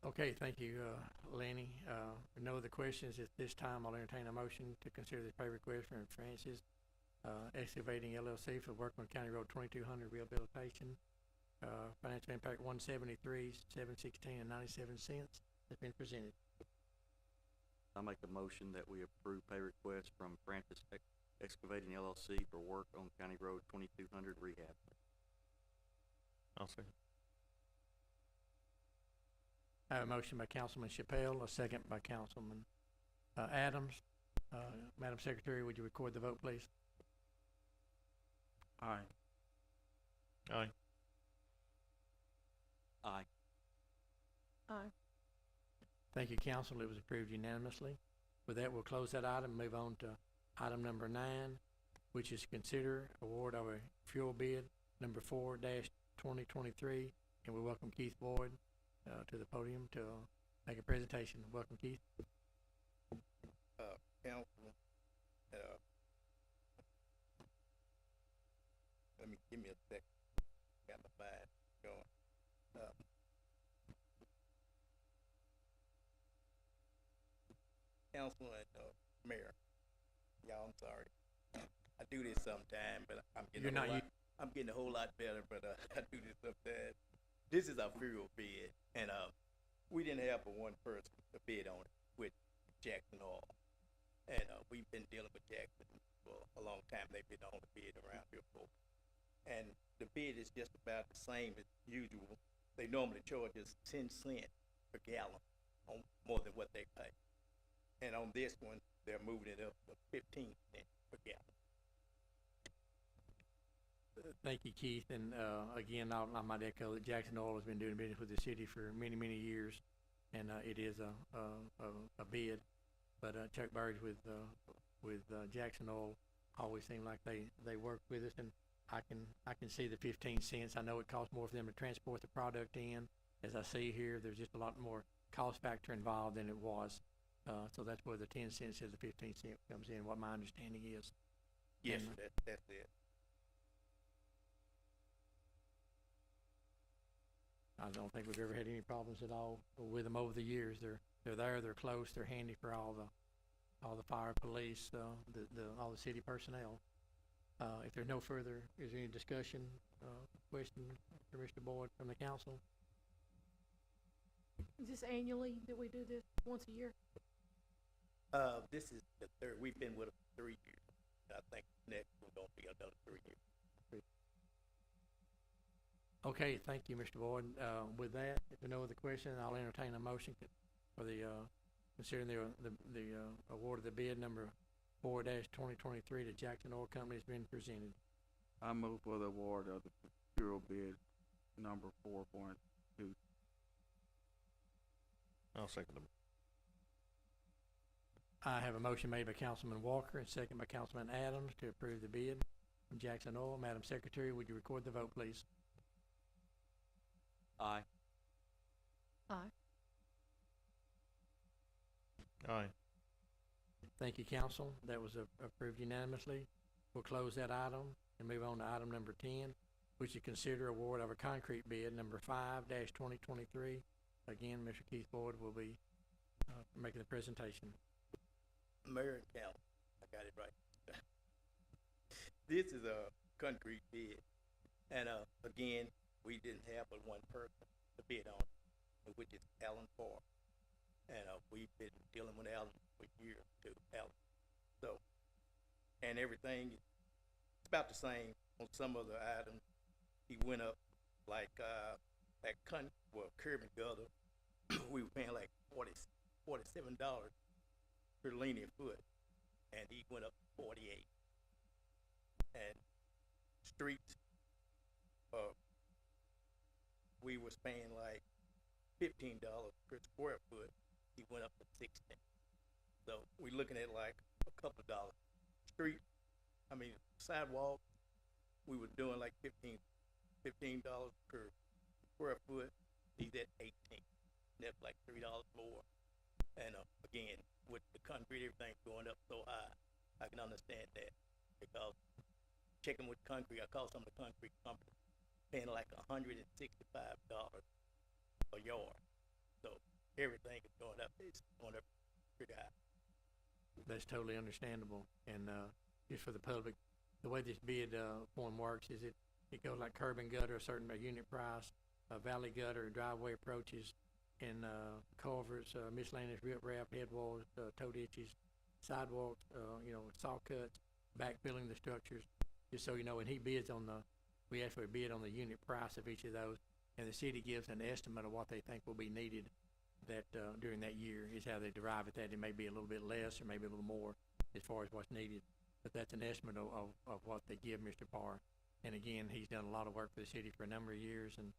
Okay, thank you, Lanny. No other questions at this time. I'll entertain a motion to consider this pay request from Francis Excavating LLC for work on County Road 2200 rehabilitation. Financial impact $173,716.97 has been presented. I make a motion that we approve pay request from Francis Excavating LLC for work on County Road 2200 rehab. I'll second. I have a motion by Councilman Chappelle, a second by Councilman Adams. Madam Secretary, would you record the vote, please? Aye. Aye. Aye. Aye. Thank you, council. It was approved unanimously. With that, we'll close that item and move on to item number 9, which is consider award of a fuel bid number 4-2023. And we welcome Keith Boyd to the podium to make a presentation. Welcome, Keith. Councilman, give me a second. Got the vibe going. Council and Mayor, y'all, I'm sorry. I do this sometime, but I'm getting I'm getting a whole lot better. But I do this sometimes. This is our fuel bid, and we didn't have but one person to bid on it with Jackson Oil, and we've been dealing with Jackson for a long time. They've been on the bid around here for, and the bid is just about the same as usual. They normally charge us 10 cents per gallon on more than what they pay. And on this one, they're moving it up to 15 cents per gallon. Thank you, Keith, and, again, I might echo that Jackson Oil has been doing business with the city for many, many years, and, it is a bid, but, Chuck Burge with Jackson Oil always seem like they work with us, and I can see the 15 cents. I know it costs more for them to transport the product in. As I see here, there's just a lot more cost factor involved than it was. So that's where the 10 cents to the 15 cent comes in, what my understanding is. Yes, And, that's it. I don't think we've ever had any problems at all with them over the years. They're there, they're close, they're handy for all the fire, police, all the city personnel. If there's no further, is there any discussion, question for Mr. Boyd from the council? Is this annually that we do this, once a year? This is the third, we've been with them 3 years. I think next we're gonna be another 3 years. Okay, thank you, Mr. Boyd. With that, if there are no other questions, I'll entertain a motion for the, considering the award of the bid number 4-2023 to Jackson Oil Company has been presented. I move for the award of the Bureau bid number 4.2. I'll second them. I have a motion made by Councilman Walker and second by Councilman Adams to approve the bid from Jackson Oil. Madam Secretary, would you record the vote, please? Aye. Aye. Aye. Thank you, council. That was approved unanimously. We'll close that item and move on to item number 10, which is consider award of a concrete bid number 5-2023. Again, Mr. Keith Boyd will be making the presentation. Mayor and council, I got it right. This is a concrete bid, and again, we didn't have but one person to bid on it, which is Alan Farr. And we've been dealing with Alan for years too, Alan. So, and everything is about the same on some of the items. He went up like curb and gutter. We were paying like $47 per linear foot, and he went up 48. And streets, we was paying like $15 per square foot. He went up to 16. So we're looking at like a couple of dollars. Sidewalk, we were doing like $15 per square foot. He's at 18. That's like $3 more. And again, with the concrete, everything going up so high, I can understand that, because checking with concrete, I called some of the concrete companies, paying like $165 a yard. So everything is going up. It's going up pretty high. That's totally understandable. And just for the public, the way this bid form works is it goes like curb and gutter, a certain unit price, valley gutter, driveway approaches, and culverts, miscellaneous riprap, head walls, toe ditches, sidewalks, saw cuts, backfilling the structures. Just so you know, when he bids we actually bid on the unit price of each of those, and the city gives an estimate of what they think will be needed that during that year is how they derive at that. It may be a little bit less or maybe a little more as far as what's needed, but that's an estimate of what they give Mr. Parr. And again, he's done a lot of work for the city for a number of years, and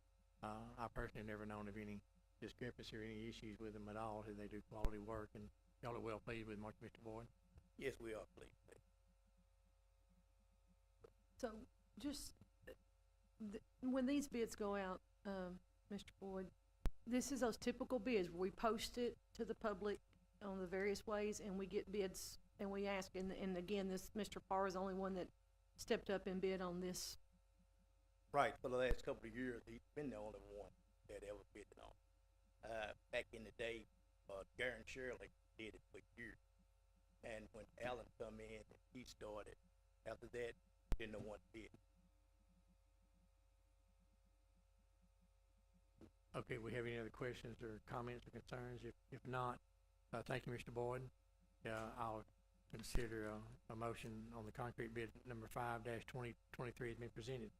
I personally have never known of any discrepancy or any issues with them at all. They do quality work, and y'all are well pleased with Mr. Boyd. Yes, we are pleased. So just, when these bids go out, Mr. Boyd, this is those typical bids where we post it to the public on the various ways, and we get bids, and we ask, and again, this Mr. Parr is the only one that stepped up and bid on this. Right, for the last couple of years, he's been the only one that ever bid on. Back in the day, Garen Shirley did it for years. And when Alan come in, he started. After that, didn't know one bid. Okay, we have any other questions or comments or concerns? If not, thank you, Mr. Boyd. I'll consider a motion on the concrete bid number 5-2023 has been presented.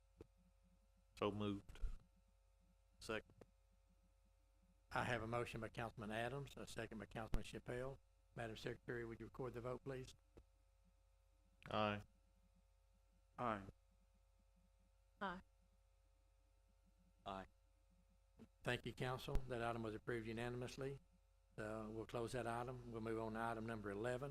So moved. Second. I have a motion by Councilman Adams, a second by Councilman Chappelle. Madam Secretary, would you record the vote, please? Aye. Aye. Aye. Aye. Thank you, council. That item was approved unanimously. We'll close that item. We'll move on to item number 11,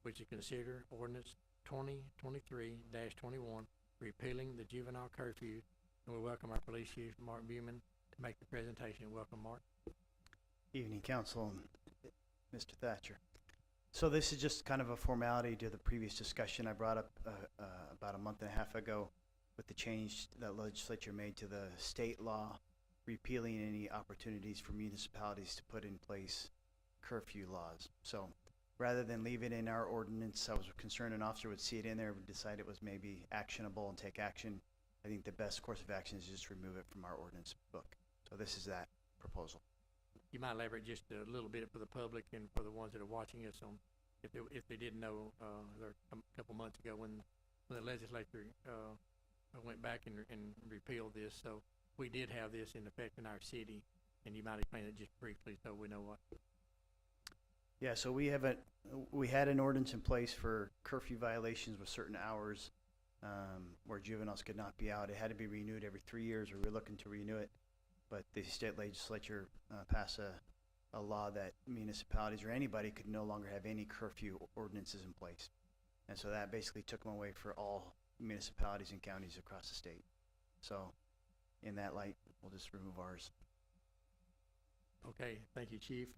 which is consider ordinance 2023-21, repealing the juvenile curfew. And we welcome our police chief, Mark Buman, to make the presentation. Welcome, Mark. Evening, council, and Mr. Thatcher. So this is just kind of a formality to the previous discussion I brought up about a month and a half ago with the change that legislature made to the state law, repealing any opportunities for municipalities to put in place curfew laws. So rather than leave it in our ordinance, I was concerned an officer would see it in there, would decide it was maybe actionable and take action. I think the best course of action is just remove it from our ordinance book. So this is that proposal. You might elaborate just a little bit for the public and for the ones that are watching us on, if they didn't know, a couple months ago when the legislature went back and repealed this. So we did have this in effect in our city, and you might explain it just briefly so we know what. Yeah, so we had an ordinance in place for curfew violations with certain hours where juveniles could not be out. It had to be renewed every 3 years. We were looking to renew it, but the state legislature passed a law that municipalities or anybody could no longer have any curfew ordinances in place. And so that basically took them away for all municipalities and counties across the state. So in that light, we'll just remove ours. Okay, thank you, Chief.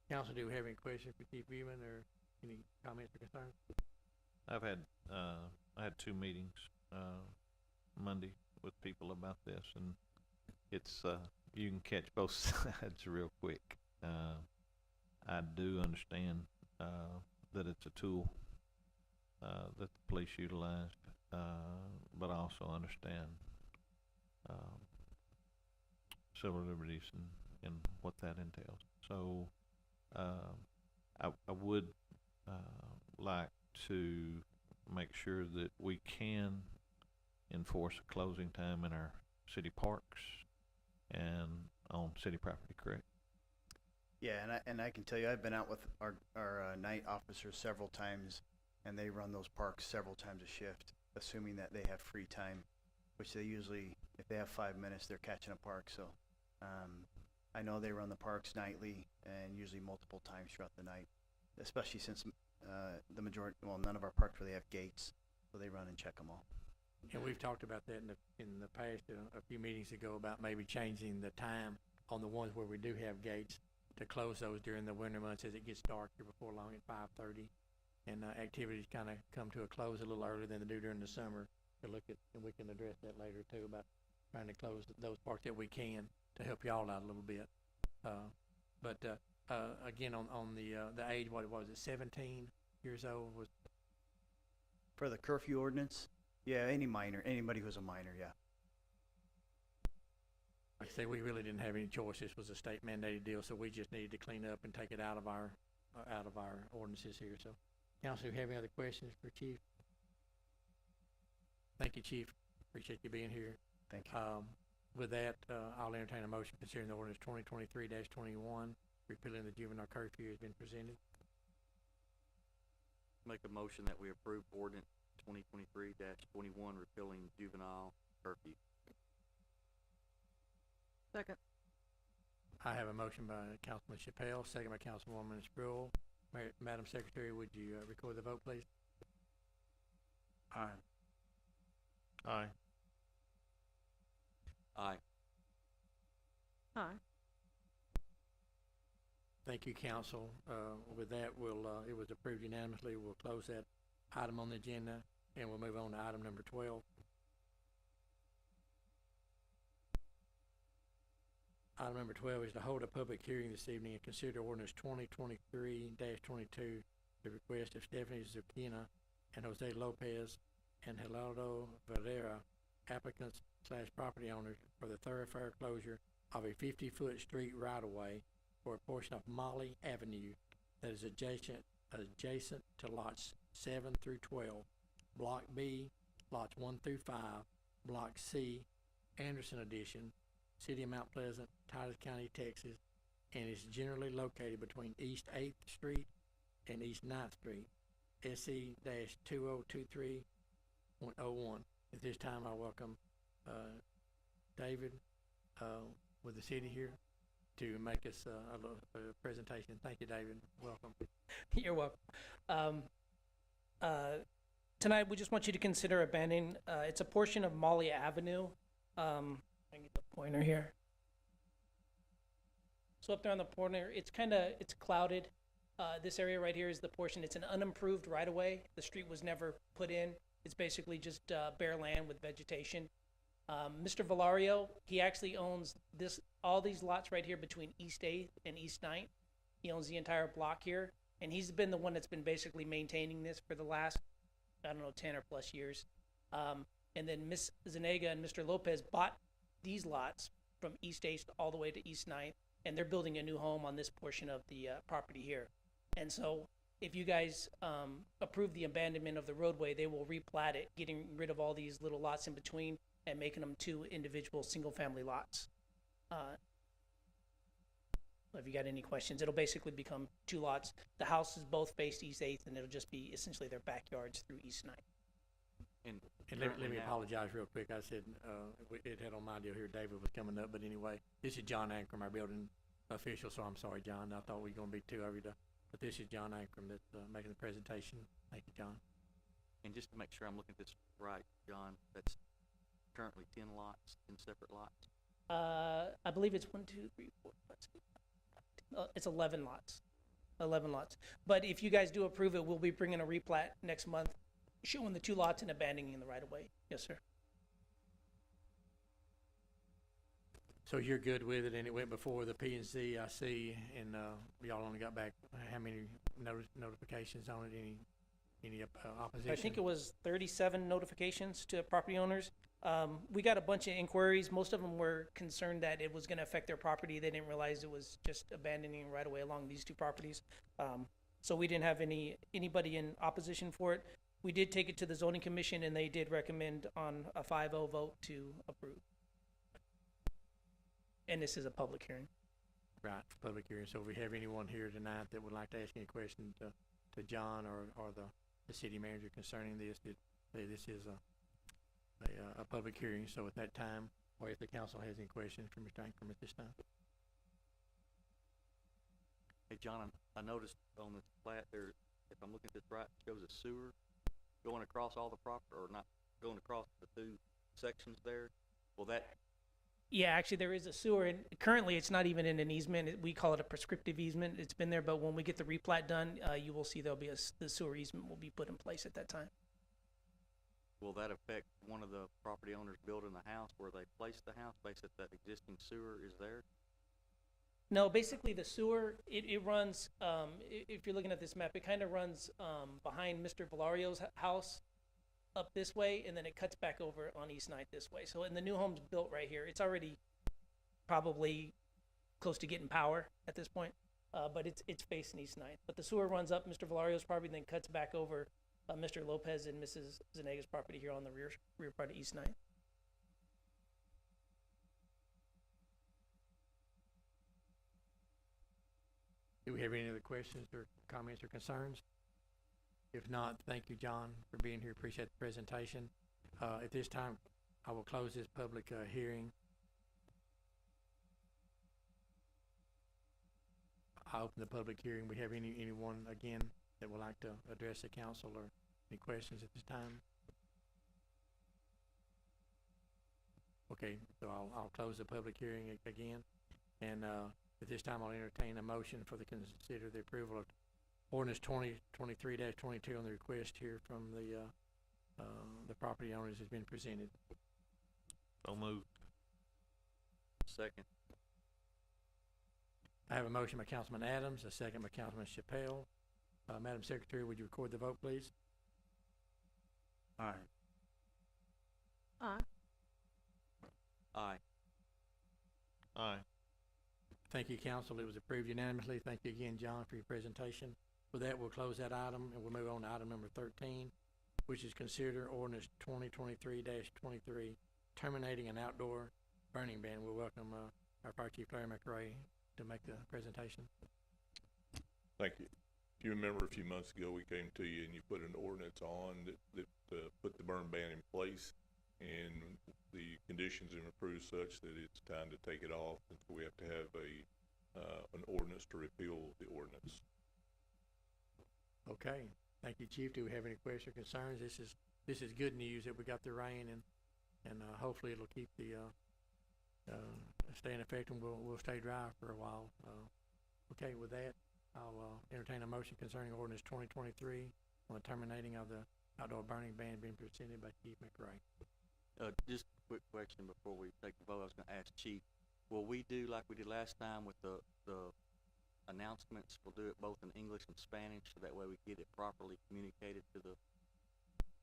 Council, do we have any questions for Chief Buman or any comments or concerns? I had 2 meetings, Monday with people about this, and it's, you can catch both sides real quick. I do understand, that it's a tool, that the police utilized, but I also understand, civil liberties and what that entails. So, I would, like to make sure that we can enforce a closing time in our city parks and on city property, correct? Yeah, and I can tell you, I've been out with our night officers several times, and they run those parks several times a shift, assuming that they have free time, which they usually, if they have 5 minutes, they're catching a park. So I know they run the parks nightly and usually multiple times throughout the night, especially since the majority, well, none of our parks really have gates, so they run and check them all. And we've talked about that in the past, a few meetings ago, about maybe changing the time on the ones where we do have gates to close those during the winter months as it gets darker before long at 5:30, and activities kind of come to a close a little earlier than they do during the summer. And we can address that later too, about trying to close those parks that we can to help y'all out a little bit. But again, on the age, what was it, 17 years old was? For the curfew ordinance, yeah, anybody who's a minor, yeah. Like I say, we really didn't have any choice. This was a state mandated deal, so we just needed to clean up and take it out of our ordinances here. So, council, do you have any other questions for Chief? Thank you, Chief. Appreciate you being here. Thank you. With that, I'll entertain a motion considering the ordinance 2023-21, repealing the juvenile curfew has been presented. Make a motion that we approve ordinance 2023-21, repealing juvenile curfew. Second. I have a motion by Councilman Chappelle, second by Councilwoman Sproul. Madam Secretary, would you record the vote, please? Aye. Aye. Aye. Aye. Thank you, council. With that, it was approved unanimously. We'll close that item on the agenda, and we'll move on to item number 12. Item number 12 is to hold a public hearing this evening and consider ordinance 2023-22, the request of Stephanie Zucchina and Jose Lopez and Geraldo Valera, applicants/property owners, for the thoroughfare closure of a 50-foot street right-of-way for a portion of Molly Avenue that is adjacent to lots 7 through 12, Block B, lots 1 through 5, Block C, Anderson Addition, City of Mount Pleasant, Titus County, Texas, and is generally located between East 8th Street and East 9th Street, SE-2023.01. At this time, I welcome David with the city here to make us a presentation. Thank you, David. Welcome. You're welcome. Tonight, we just want you to consider abandoning, it's a portion of Molly Avenue. I can get the pointer here. So up there on the corner, it's clouded. This area right here is the portion, it's an unimproved right-of-way. The street was never put in. It's basically just bare land with vegetation. Mr. Valario, he actually owns all these lots right here between East 8th and East 9th. He owns the entire block here, and he's been the one that's been basically maintaining this for the last, 10 or plus years. And then Ms. Zanega and Mr. Lopez bought these lots from East 8th all the way to East 9th, and they're building a new home on this portion of the property here. And so if you guys approve the abandonment of the roadway, they will replat it, getting rid of all these little lots in between and making them 2 individual single-family lots. If you got any questions, it'll basically become 2 lots. The houses both face East 8th, and it'll just be essentially their backyards through East 9th. And let me apologize real quick. I said it had on my deal here David was coming up, but anyway, this is John Ankrum, our building official, so I'm sorry, John. I thought we were going to be 2 of you, but this is John Ankrum that's making the presentation. Thank you, John. And just to make sure I'm looking at this right, John, that's currently 10 lots, 10 separate lots? I believe it's 1, 2, 3, 4, 5, 6. It's 11 lots. 11 lots. But if you guys do approve it, we'll be bringing a replat next month, showing the 2 lots and abandoning the right of way. Yes, sir. So you're good with it, and it went before the P&Z, I see, and y'all only got back how many notifications on it? Any opposition? I think it was 37 notifications to property owners. We got a bunch of inquiries. Most of them were concerned that it was going to affect their property. They didn't realize it was just abandoning right away along these 2 properties. So we didn't have anybody in opposition for it. We did take it to the zoning commission, and they did recommend on a 5-0 vote to approve. And this is a public hearing. Right, public hearing. So if we have anyone here tonight that would like to ask any questions to John or the city manager concerning this, this is a public hearing. So at that time, or if the council has any questions for Mr. Ankrum at this time. Hey, John, I noticed on this plat there, if I'm looking at this right, it shows a sewer going across all the property, or not going across the 2 sections there. Will that? Yeah, actually there is a sewer, and currently it's not even in an easement. We call it a prescriptive easement. It's been there, but when we get the replat done, you will see there'll be the sewer easement will be put in place at that time. Will that affect one of the property owners building the house where they placed the house, based at that existing sewer is there? No, basically the sewer, it runs, if you're looking at this map, it kind of runs behind Mr. Valario's house up this way, and then it cuts back over on East 9th this way. So, and the new home's built right here. It's already probably close to getting power at this point, but it's facing East 9th. But the sewer runs up Mr. Valario's property, then cuts back over Mr. Lopez and Mrs. Zanega's property here on the rear part of East 9th. Do we have any other questions or comments or concerns? If not, thank you, John, for being here. Appreciate the presentation. At this time, I will close this public hearing. I open the public hearing. We have anyone again that would like to address the council or any questions at this time? Okay, so I'll close the public hearing again, and at this time I'll entertain a motion for the consider the approval of ordinance 2023-22 on the request here from the property owners has been presented. So moved. Second. I have a motion by Councilman Adams, a second by Councilman Chappelle. Madam Secretary, would you record the vote, please? Aye. Aye. Aye. Aye. Thank you, council. It was approved unanimously. Thank you again, John, for your presentation. With that, we'll close that item, and we'll move on to item number 13, which is consider ordinance 2023-23, terminating an outdoor burning ban. We'll welcome our Fire Chief Larry McRae to make the presentation. Thank you. If you remember, a few months ago, we came to you and you put an ordinance on that put the burn ban in place, and the conditions have improved such that it's time to take it off, and so we have to have an ordinance to repeal the ordinance. Okay, thank you, Chief. Do we have any questions or concerns? This is good news that we got the rain, and hopefully it'll keep the stay in effect, and we'll stay dry for a while. Okay, with that, I'll entertain a motion concerning ordinance 2023 on the terminating of the outdoor burning ban being presented by Chief McRae. Just a quick question before we take the vote. I was gonna ask Chief, will we do like we did last time with the announcements? We'll do it both in English and Spanish, so that way we get it properly communicated to the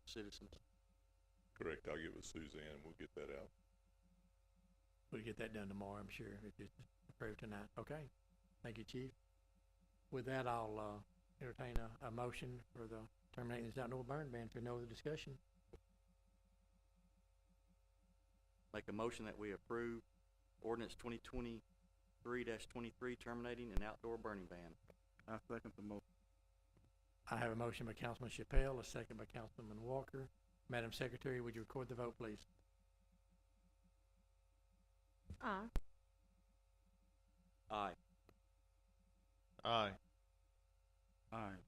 citizens. Correct. I'll get with Suzanne and we'll get that out. We'll get that done tomorrow, I'm sure, if it's approved tonight. Okay, thank you, Chief. With that, I'll entertain a motion for the terminating this outdoor burn ban for no other discussion. Make a motion that we approve ordinance 2023-23 terminating an outdoor burning ban. I second the motion. I have a motion by Councilman Chappelle, a second by Councilman Walker. Madam Secretary, would you record the vote, please? Aye. Aye. Aye. Aye.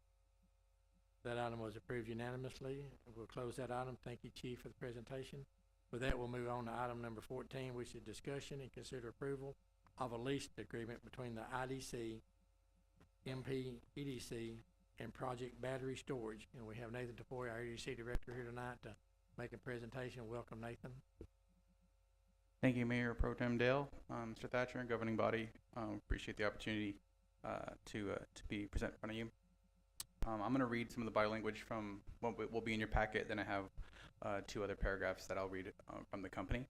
That item was approved unanimously. We'll close that item. Thank you, Chief, for the presentation. With that, we'll move on to item number 14, which is discussion and consider approval of a lease agreement between the IDC, MP, EDC, and Project Battery Storage. And we have Nathan Tafoya, our EDC Director, here tonight to make a presentation. Welcome, Nathan. Thank you, Mayor Pro Tem Dale, Mr. Thatcher, and governing body. Appreciate the opportunity to be present in front of you. I'm going to read some of the body language from what will be in your packet. Then I have two other paragraphs that I'll read from the company.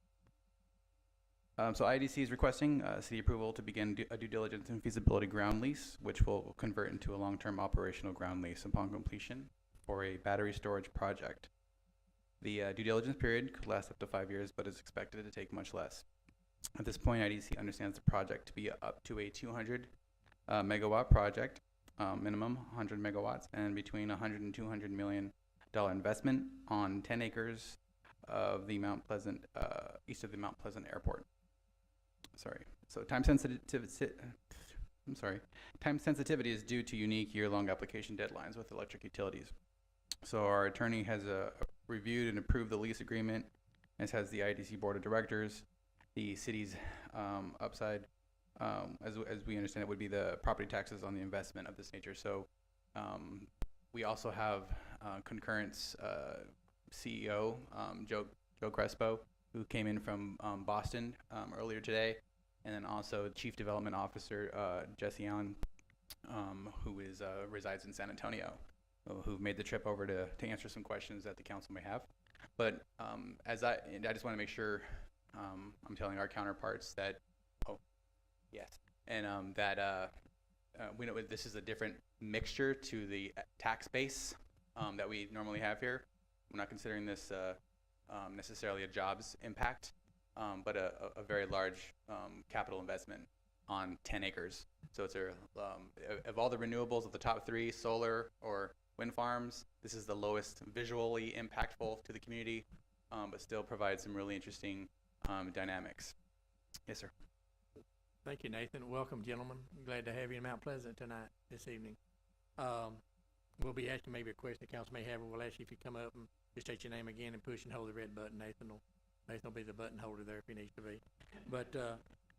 So IDC is requesting city approval to begin a due diligence and feasibility ground lease, which will convert into a long-term operational ground lease upon completion for a battery storage project. The due diligence period could last up to 5 years, but is expected to take much less. At this point, IDC understands the project to be up to a 200 megawatt project, minimum 100 megawatts, and between 100 and 200 million dollar investment on 10 acres of the Mount Pleasant, east of the Mount Pleasant Airport. So time sensitivity is due to unique year-long application deadlines with electric utilities. So our attorney has reviewed and approved the lease agreement, as has the IDC Board of Directors. The city's upside, as we understand it, would be the property taxes on the investment of this nature. So we also have Concurrent's CEO, Joe Crespo, who came in from Boston earlier today, and then also Chief Development Officer Jesse Allen, who resides in San Antonio, who made the trip over to answer some questions that the council may have. But I just want to make sure I'm telling our counterparts that, that we know this is a different mixture to the tax base that we normally have here. We're not considering this necessarily a jobs impact, but a very large capital investment on 10 acres. So it's of all the renewables of the top 3, solar or wind farms, this is the lowest visually impactful to the community, but still provides some really interesting dynamics. Yes, sir. Thank you, Nathan. Welcome, gentlemen. Glad to have you in Mount Pleasant tonight, this evening. We'll be asking maybe a question the council may have, and we'll ask you if you come up and just state your name again and push and hold the red button. Nathan will be the button holder there if he needs to be. But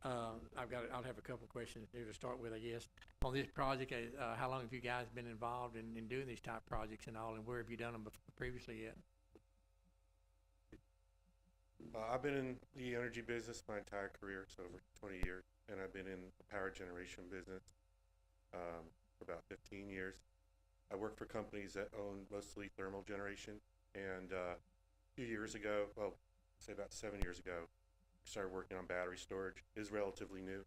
I'll have a couple of questions here to start with, I guess. On this project, how long have you guys been involved in doing these type projects and all, and where have you done them previously yet? I've been in the energy business my entire career, so over 20 years, and I've been in the power generation business for about 15 years. I work for companies that own mostly thermal generation, and a few years ago, well, say about 7 years ago, I started working on battery storage. It is relatively new.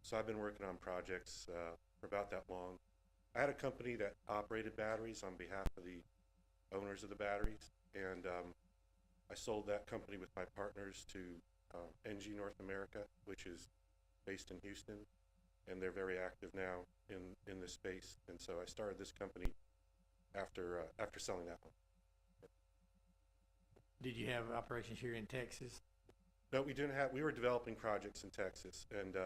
So I've been working on projects for about that long. I had a company that operated batteries on behalf of the owners of the batteries, and I sold that company with my partners to NG North America, which is based in Houston, and they're very active now in this space. And so I started this company after selling that one. Did you have operations here in Texas? No, we didn't have. We were developing projects in Texas, and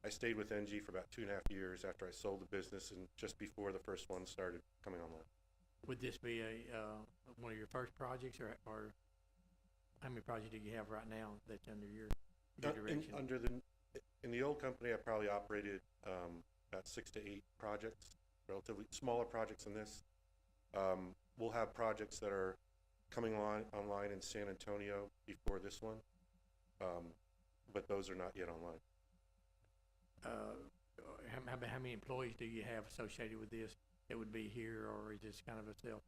I stayed with NG for about 2.5 years after I sold the business, and just before the first one started coming online. Would this be one of your first projects, or how many projects do you have right now that's under your direction? In the old company, I probably operated about 6 to 8 projects, relatively smaller projects than this. We'll have projects that are coming online in San Antonio before this one, but those are not yet online. How many employees do you have associated with this? It would be here, or is this kind of a self?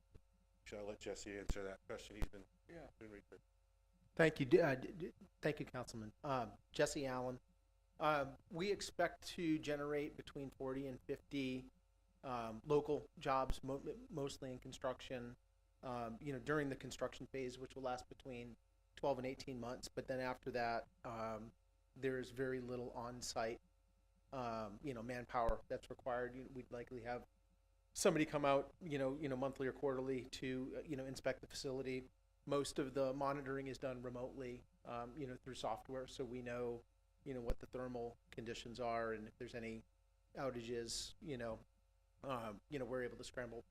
Should I let Jesse answer that question? He's been doing research. Thank you, thank you, Councilman. Jesse Allen. We expect to generate between 40 and 50 local jobs, mostly in construction. During the construction phase, which will last between 12 and 18 months. But then after that, there's very little on-site, manpower that's required. We'd likely have somebody come out, monthly or quarterly to, inspect the facility. Most of the monitoring is done remotely, through software, so we know, what the thermal conditions are, and if there's any outages, we're able to scramble,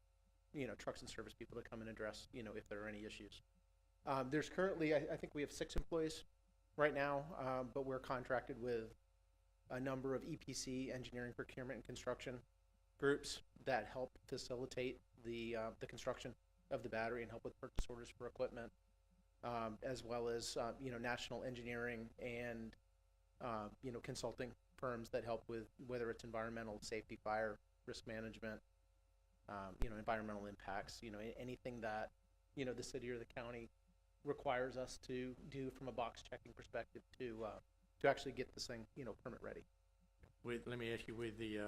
trucks and service people to come and address, if there are any issues. There's currently, I think we have 6 employees right now, but we're contracted with a number of EPC, engineering, procurement, and construction groups that help facilitate the construction of the battery and help with purchase orders for equipment, as well as national engineering and consulting firms that help with whether it's environmental, safety, fire, risk management, environmental impacts, anything that the city or the county requires us to do from a box checking perspective to actually get this thing permit ready. Let me ask you, with the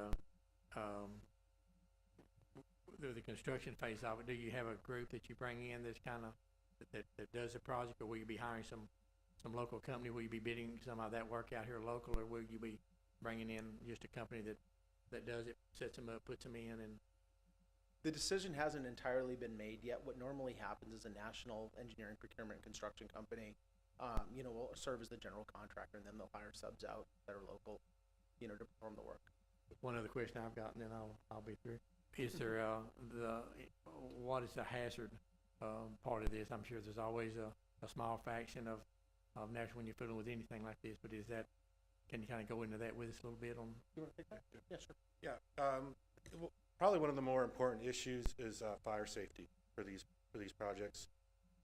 construction phase of it, do you have a group that you bring in that's kind of that does the project, or will you be hiring some local company? Will you be bidding some of that work out here local, or will you be bringing in just a company that does it, sets them up, puts them in? And the decision hasn't entirely been made yet. What normally happens is a national engineering, procurement, and construction company, will serve as the general contractor, and then they'll hire subs out that are local, to perform the work. One other question I've got, and then I'll be through. Is there what is the hazard part of this? I'm sure there's always a small fraction of natural when you're fiddling with anything like this, but can you kind of go into that with us a little bit on? You want to take that? Yes, sir. Yeah. Probably one of the more important issues is fire safety for these projects.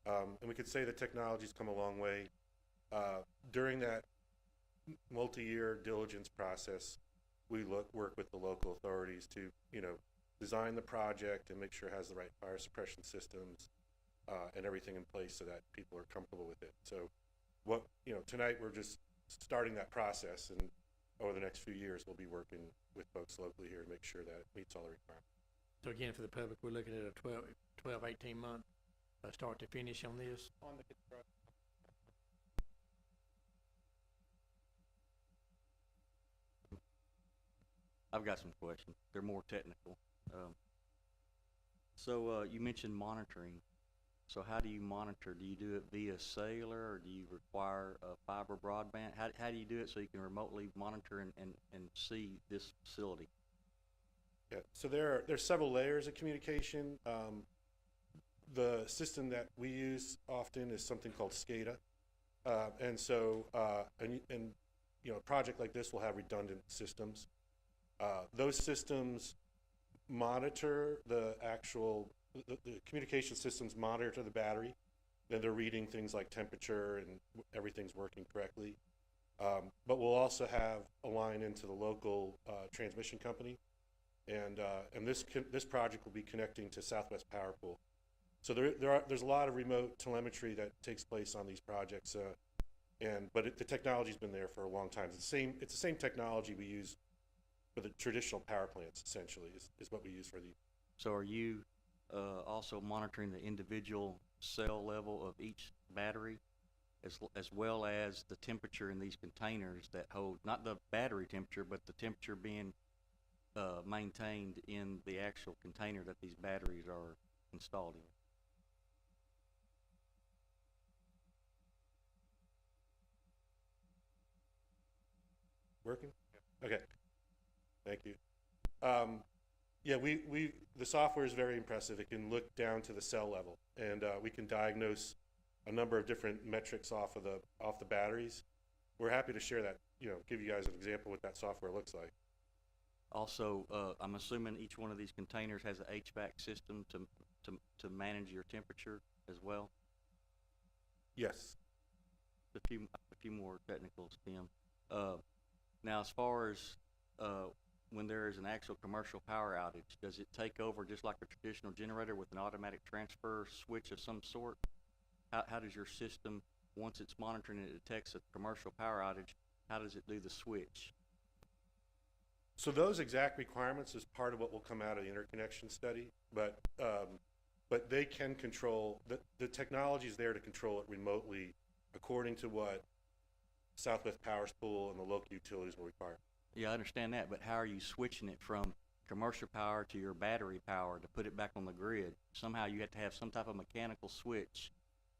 And we could say the technology's come a long way. During that multi-year diligence process, we work with the local authorities to, design the project and make sure it has the right fire suppression systems and everything in place so that people are comfortable with it. So tonight we're just starting that process, and over the next few years we'll be working with folks locally here to make sure that it meets all the requirements. So again, for the public, we're looking at a 12, 18 month start to finish on this? On the construction. I've got some questions. They're more technical. So you mentioned monitoring. So how do you monitor? Do you do it via cellular, or do you require fiber broadband? How do you do it so you can remotely monitor and see this facility? Yeah, so there's several layers of communication. The system that we use often is something called SCADA. And so, a project like this will have redundant systems. Those systems monitor the communication systems monitor the battery. Then they're reading things like temperature and everything's working correctly. But we'll also have a line into the local transmission company. And this project will be connecting to Southwest Power Pool. So there's a lot of remote telemetry that takes place on these projects, but the technology's been there for a long time. It's the same technology we use for the traditional power plants. Essentially, is what we use for these. So are you also monitoring the individual cell level of each battery as well as the temperature in these containers that hold, not the battery temperature, but the temperature being maintained in the actual container that these batteries are installed in. Working? Okay. Thank you. Yeah, the software is very impressive. It can look down to the cell level, and we can diagnose a number of different metrics off the batteries. We're happy to share that, give you guys an example of what that software looks like. Also, I'm assuming each one of these containers has an HVAC system to manage your temperature as well? Yes. A few more technicals, Tim. Now, as far as when there is an actual commercial power outage, does it take over just like a traditional generator with an automatic transfer switch of some sort? How does your system, once it's monitoring and it detects a commercial power outage, how does it do the switch? So those exact requirements is part of what will come out of the interconnection study, but they can control, the technology is there to control it remotely according to what Southwest Power's pool and the local utilities will require. Yeah, I understand that, but how are you switching it from commercial power to your battery power to put it back on the grid? Somehow you have to have some type of mechanical switch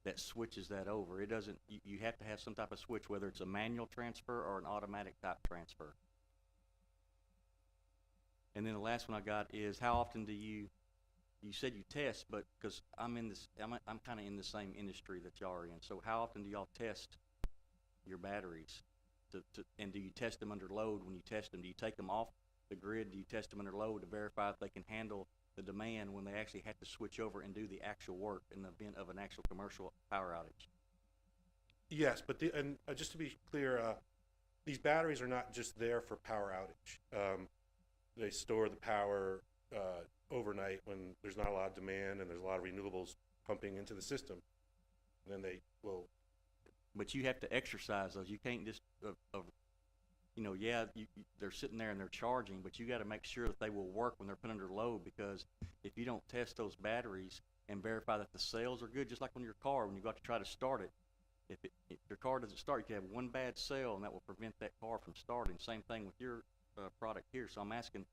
that switches that over. It doesn't, you have to have some type of switch, whether it's a manual transfer or an automatic type transfer. And then the last one I got is, how often do you said you test, but because I'm kind of in the same industry that y'all are in, so how often do y'all test your batteries? And do you test them under load when you test them? Do you take them off the grid? Do you test them under load to verify if they can handle the demand when they actually have to switch over and do the actual work in the event of an actual commercial power outage? Yes, but just to be clear, these batteries are not just there for power outage. They store the power overnight when there's not a lot of demand and there's a lot of renewables pumping into the system. And then they will. But you have to exercise those. You can't just, they're sitting there and they're charging, but you got to make sure that they will work when they're put under load, because if you don't test those batteries and verify that the cells are good, just like on your car, when you got to try to start it, if your car doesn't start, you can have one bad cell and that will prevent that car from starting. Same thing with your product here. So I'm asking,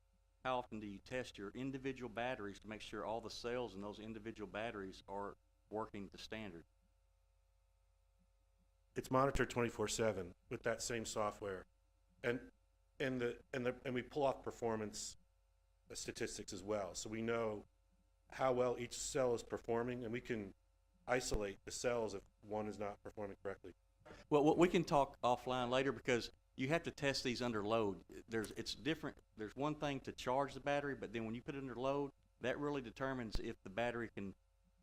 how often do you test your individual batteries to make sure all the cells in those individual batteries are working to standard? It's monitored 24/7 with that same software, and we pull off performance statistics as well, so we know how well each cell is performing, and we can isolate the cells if one is not performing correctly. Well, we can talk offline later, because you have to test these under load. It's different. There's one thing to charge the battery, but then when you put it under load, that really determines if the battery can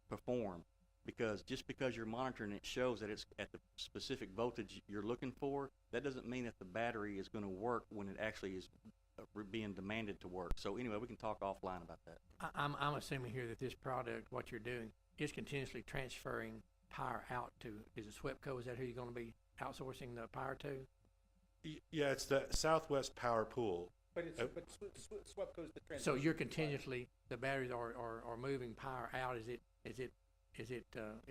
perform. Because just because you're monitoring it shows that it's at the specific voltage you're looking for, that doesn't mean that the battery is going to work when it actually is being demanded to work. So anyway, we can talk offline about that. I'm assuming here that this product, what you're doing, is continuously transferring power out to, is it SWEPCO? Is that who you're going to be outsourcing the power to? Yeah, it's the Southwest Power Pool. But SWEPCO's the transmission. So you're continuously, the batteries are moving power out. Is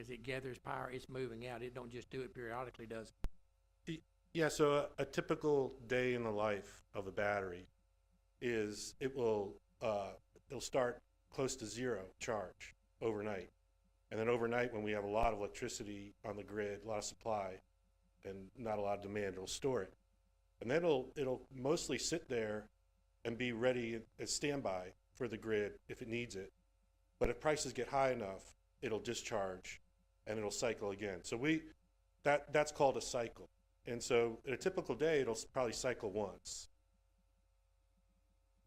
it gathers power, it's moving out, it don't just do it periodically, does it? Yeah, so a typical day in the life of a battery is it'll start close to zero charge overnight. And then overnight, when we have a lot of electricity on the grid, a lot of supply, and not a lot of demand, it'll store it. And then it'll mostly sit there and be ready as standby for the grid if it needs it. But if prices get high enough, it'll discharge and it'll cycle again. So that's called a cycle. And so in a typical day, it'll probably cycle once.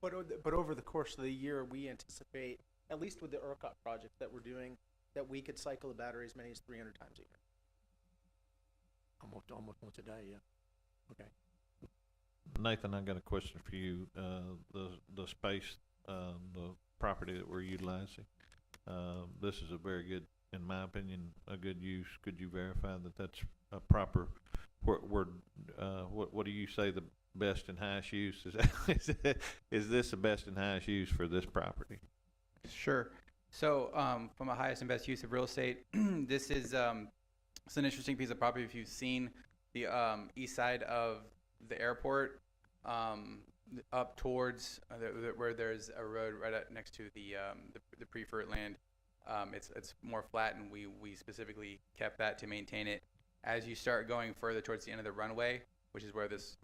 But over the course of the year, we anticipate, at least with the ERCOT project that we're doing, that we could cycle the battery as many as 300 times a year. Almost once a day, yeah. Okay. Nathan, I got a question for you. The space, the property that we're utilizing, this is a very good, in my opinion, a good use. Could you verify that that's a proper? What do you say the best and highest use is this the best and highest use for this property? Sure. So from a highest and best use of real estate, this is It's an interesting piece of property. If you've seen the east side of the airport, up towards where there's a road right up next to the preferred land, it's more flat, and we specifically kept that to maintain it. As you start going further towards the end of the runway, which is where this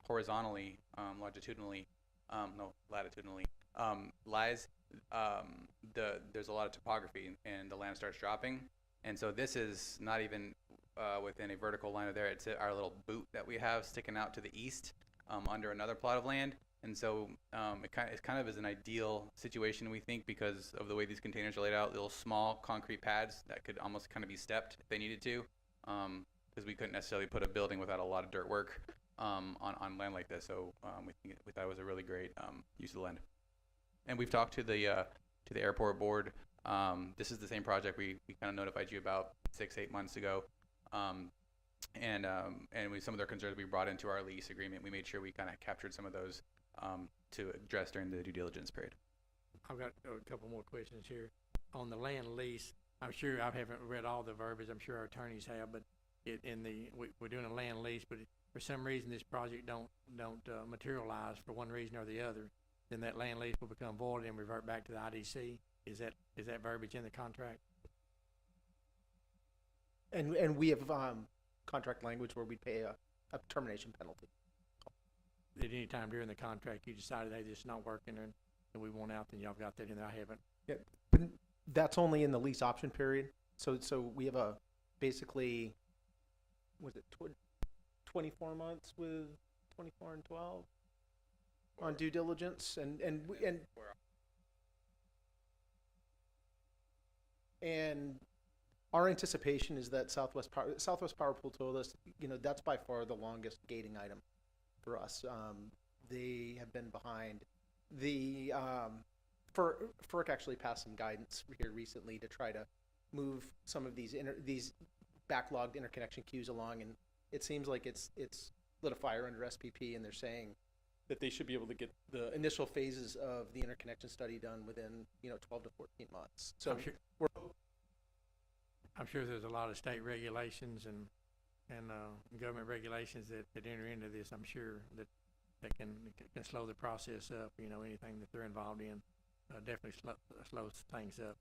horizontally, latitudinally lies, there's a lot of topography, and the land starts dropping. And so this is not even within a vertical line of there. It's our little boot that we have sticking out to the east, under another plot of land. And so it kind of is an ideal situation, we think, because of the way these containers are laid out, little small concrete pads that could almost kind of be stepped if they needed to, because we couldn't necessarily put a building without a lot of dirt work on land like this. So we thought it was a really great use of the land. And we've talked to the airport board. This is the same project we kind of notified you about 6-8 months ago. And with some of their concerns we brought into our lease agreement, we made sure we kind of captured some of those to address during the due diligence period. I've got a couple more questions here. On the land lease, I'm sure I haven't read all the verbiage, I'm sure our attorneys have, but we're doing a land lease, but for some reason this project don't materialize for one reason or the other, then that land lease will become void and revert back to the IDC. Is that verbiage in the contract? And we have contract language where we pay a termination penalty. At any time during the contract you decided, hey, this is not working and we want out, then y'all got that in there? I haven't. Yeah, but that's only in the lease option period. So we have a basically, was it 24 months with 24 and 12 on due diligence, and our anticipation is that Southwest Power Pool told us, that's by far the longest gating item for us. They have been behind. The FERC actually passed some guidance here recently to try to move some of these backlogged interconnection queues along, and it seems like it's lit a fire under SPP, and they're saying that they should be able to get the initial phases of the interconnection study done within 12 to 14 months. So I'm sure there's a lot of state regulations and government regulations that enter into this. I'm sure that can slow the process up. Anything that they're involved in definitely slows things up.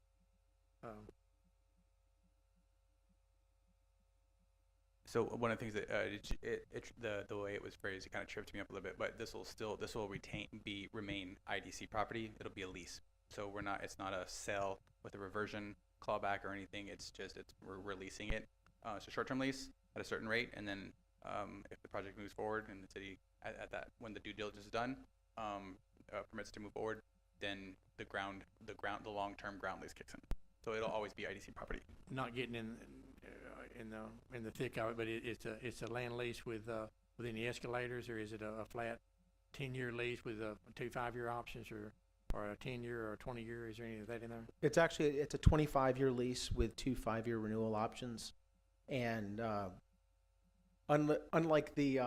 So one of the things that the way it was phrased, it kind of tripped me up a little bit. But this will remain IDC property. It'll be a lease. So it's not a sell with a reversion clawback or anything. We're releasing it. It's a short-term lease at a certain rate, and then if the project moves forward and the city when the due diligence is done, permits to move forward, then the long-term ground lease kicks in. So it'll always be IDC property. Not getting in the thick of it, but it's a land lease with any escalators, or is it a flat 10-year lease with 2 5-year options, or a 10-year or a 20-year? Is there any of that in there? It's a 25-year lease with 2 5-year renewal options, and unlike the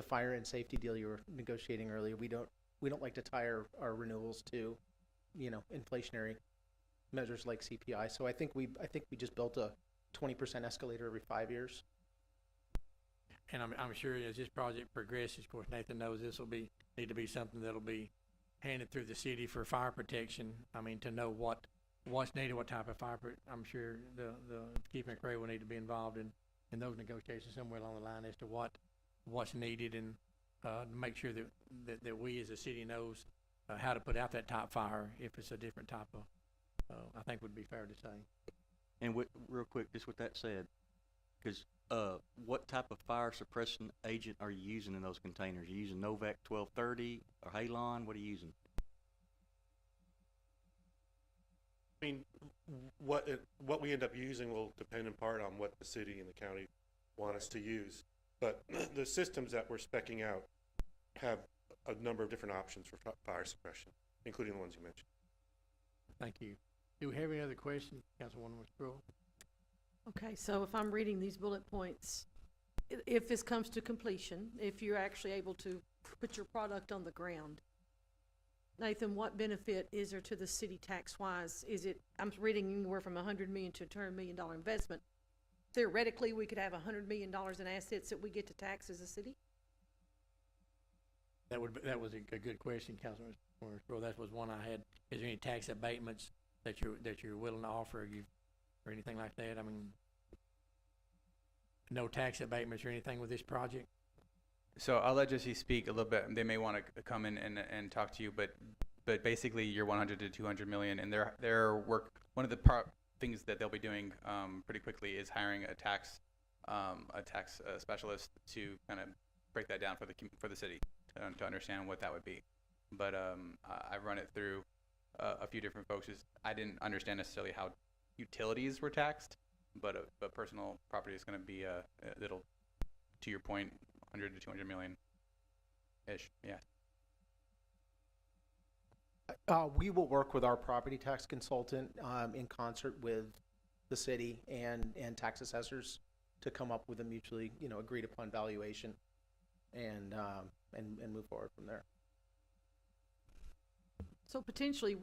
fire and safety deal you were negotiating earlier, we don't like to tie our renewals to inflationary measures like CPI. So I think we just built a 20% escalator every 5 years. And I'm sure as this project progresses, of course, Nathan knows this will need to be something that'll be handed through the city for fire protection. I mean, to know what's needed, what type of fire. I'm sure the Keith McRae will need to be involved in those negotiations somewhere along the line as to what's needed, and to make sure that we as a city knows how to put out that type fire if it's a different type of. I think would be fair to say. And real quick, just with that said, because what type of fire suppression agent are you using in those containers? Are you using Novak 1230 or Halon? What are you using? I mean, what we end up using will depend in part on what the city and the county want us to use. But the systems that we're specking out have a number of different options for fire suppression, including the ones you mentioned. Thank you. Do we have any other questions, Councilwoman Sproul? Okay, so if I'm reading these bullet points, if this comes to completion, if you're actually able to put your product on the ground, Nathan, what benefit is there to the city tax-wise? I'm reading anywhere from $100 million to $200 million investment. theoretically, we could have $100 million in assets that we get to tax as a city? That was a good question, Councilman. Well, that was one I had. Is there any tax abatements that you're willing to offer, or anything like that? I mean, no tax abatements or anything with this project? So I'll let Jesse speak a little bit. They may want to come in and talk to you, but basically you're 100 to 200 million, and their work. One of the things that they'll be doing pretty quickly is hiring a tax specialist to kind of break that down for the city to understand what that would be. But I've run it through a few different folks. I didn't understand necessarily how utilities were taxed, but personal property is going to be it'll, to your point, 100 to 200 million ish. Yeah. We will work with our property tax consultant in concert with the city and tax assessors to come up with a mutually, agreed upon valuation, and move forward from there. So potentially,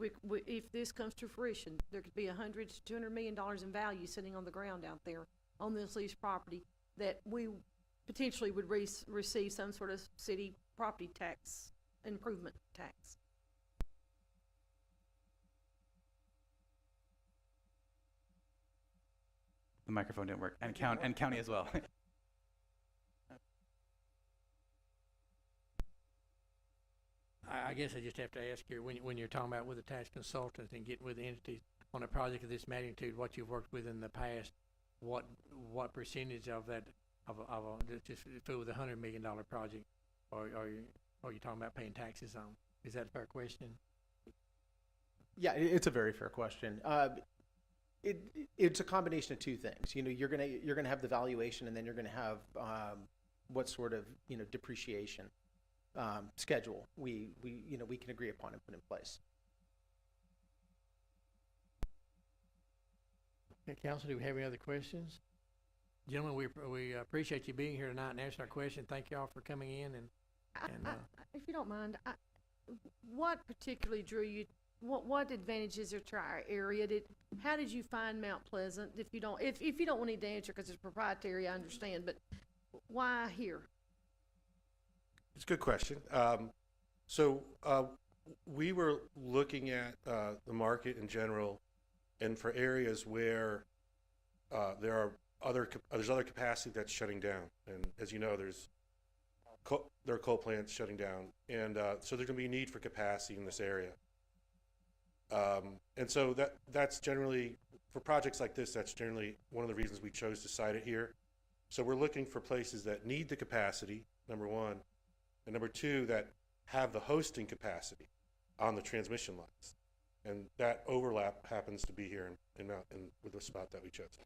if this comes to fruition, there could be $100 to $200 million in value sitting on the ground out there on this leased property that we potentially would receive some sort of city property tax improvement tax. The microphone didn't work, and county as well. I guess I just have to ask you, when you're talking about with the tax consultants and getting with the entities on a project of this magnitude, what you've worked with in the past, what percentage of that just if it was $100 million project, are you talking about paying taxes on? Is that a fair question? Yeah, it's a very fair question. It's a combination of two things. You're gonna have the valuation, and then you're gonna have what sort of depreciation schedule we can agree upon and put in place. Okay, Council, do we have any other questions? Gentlemen, we appreciate you being here tonight and answering our question. Thank you all for coming in and if you don't mind, what particularly drew you? What advantages are to our area? How did you find Mount Pleasant? If you don't want to answer because it's proprietary, I understand. But why here? It's a good question. We were looking at the market in general, and for areas where there's other capacity that's shutting down, and as you know, there are coal plants shutting down, and so there's going to be a need for capacity in this area. And so that's generally, for projects like this, that's generally one of the reasons we chose to site it here. So we're looking for places that need the capacity, number one, and number two, that have the hosting capacity on the transmission lines. And that overlap happens to be here with the spot that we chose.